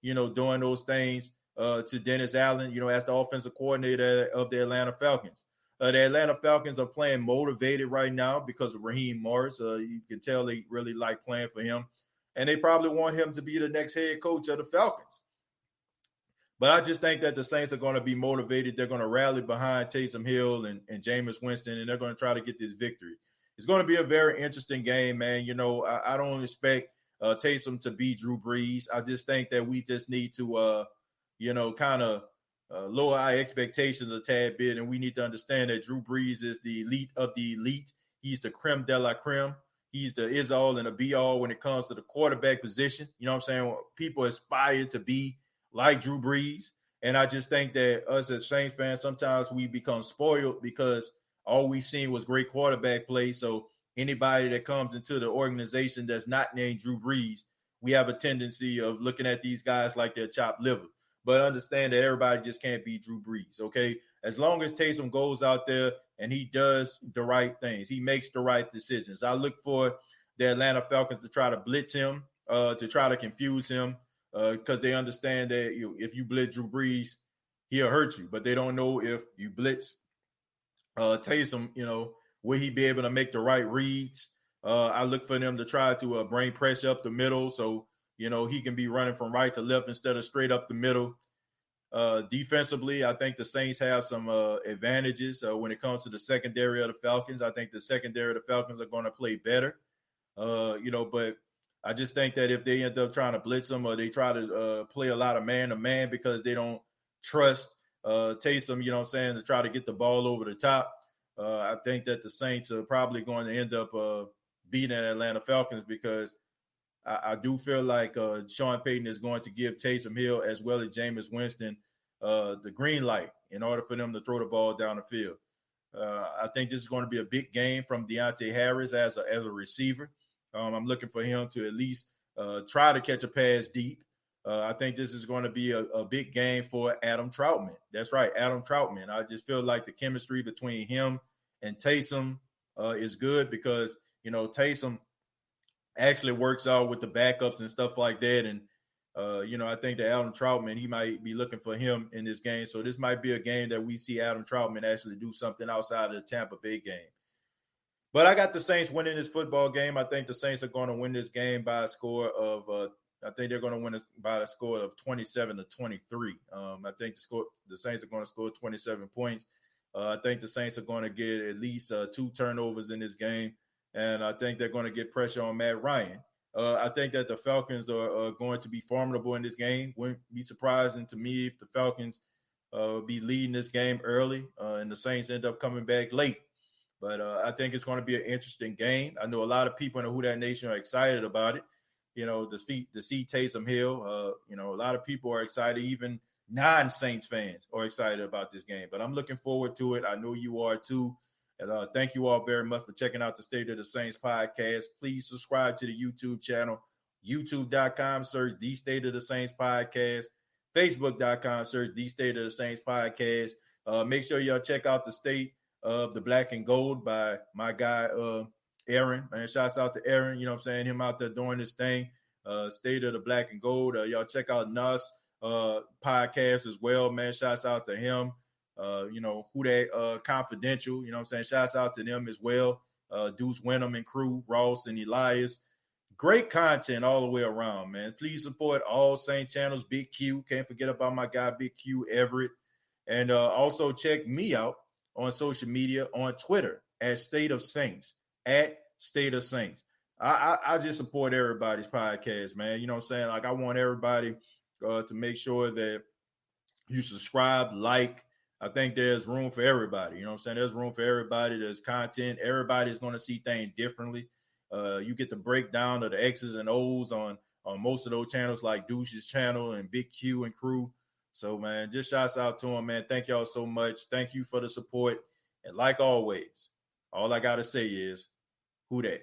A: doing those things to Dennis Allen, as the offensive coordinator of the Atlanta Falcons. The Atlanta Falcons are playing motivated right now because of Raheem Morris. You can tell they really like playing for him, and they probably want him to be the next head coach of the Falcons. But I just think that the Saints are going to be motivated. They're going to rally behind Taysom Hill and Jameis Winston, and they're going to try to get this victory. It's going to be a very interesting game, man. I don't expect Taysom to beat Drew Brees. I just think that we just need to, kind of lower our expectations a tad bit, and we need to understand that Drew Brees is the elite of the elite. He's the creme de la creme. He's the is-all and the be-all when it comes to the quarterback position. You know what I'm saying? People aspire to be like Drew Brees. And I just think that us as Saints fans, sometimes we become spoiled because all we've seen was great quarterback play. So anybody that comes into the organization that's not named Drew Brees, we have a tendency of looking at these guys like they're chopped liver. But understand that everybody just can't be Drew Brees, okay? As long as Taysom goes out there and he does the right things, he makes the right decisions. I look for the Atlanta Falcons to try to blitz him, to try to confuse him, because they understand that if you blitz Drew Brees, he'll hurt you. But they don't know if you blitz Taysom, will he be able to make the right reads? I look for them to try to bring pressure up the middle so, he can be running from right to left instead of straight up the middle. Defensively, I think the Saints have some advantages when it comes to the secondary of the Falcons. I think the secondary of the Falcons are going to play better, but I just think that if they end up trying to blitz them or they try to play a lot of man-to-man because they don't trust Taysom, to try to get the ball over the top, I think that the Saints are probably going to end up beating the Atlanta Falcons because I do feel like Sean Payton is going to give Taysom Hill as well as Jameis Winston the green light in order for them to throw the ball down the field. I think this is going to be a big game from Deontay Harris as a receiver. I'm looking for him to at least try to catch a pass deep. I think this is going to be a big game for Adam Troutman. That's right, Adam Troutman. I just feel like the chemistry between him and Taysom is good because, Taysom actually works out with the backups and stuff like that. And, I think that Adam Troutman, he might be looking for him in this game. So this might be a game that we see Adam Troutman actually do something outside of the Tampa Bay game. But I got the Saints winning this football game. I think the Saints are going to win this game by a score of I think they're going to win by a score of 27-23. I think the Saints are going to score 27 points. I think the Saints are going to get at least 2 turnovers in this game, and I think they're going to get pressure on Matt Ryan. I think that the Falcons are going to be formidable in this game. Wouldn't be surprising to me if the Falcons be leading this game early and the Saints end up coming back late. But I think it's going to be an interesting game. I know a lot of people in the Who Dat Nation are excited about it. To see Taysom Hill. A lot of people are excited. Even non-Saints fans are excited about this game. But I'm looking forward to it. I know you are too. And thank you all very much for checking out the State of the Saints podcast. Please subscribe to the YouTube channel, youtube.com, search The State of the Saints podcast, facebook.com, search The State of the Saints podcast. Make sure y'all check out the State of the Black and Gold by my guy, Aaron. Man, shouts out to Aaron, him out there doing this thing. State of the Black and Gold. Y'all check out Nas podcast as well, man. Shouts out to him. Who that Confidential, shouts out to them as well. Deuce Wenham and crew, Ross and Elias. Great content all the way around, man. Please support all Saint channels, Big Q. Can't forget about my guy, Big Q Everett. And also check me out on social media, on Twitter at State of Saints, at State of Saints. I just support everybody's podcast, man. Like, I want everybody to make sure that you subscribe, like. I think there's room for everybody. There's room for everybody. There's content. Everybody's going to see things differently. You get the breakdown of the X's and O's on most of those channels, like Douche's channel and Big Q and crew. So, man, just shouts out to them, man. Thank y'all so much. Thank you for the support. And like always, all I got to say is, who dat?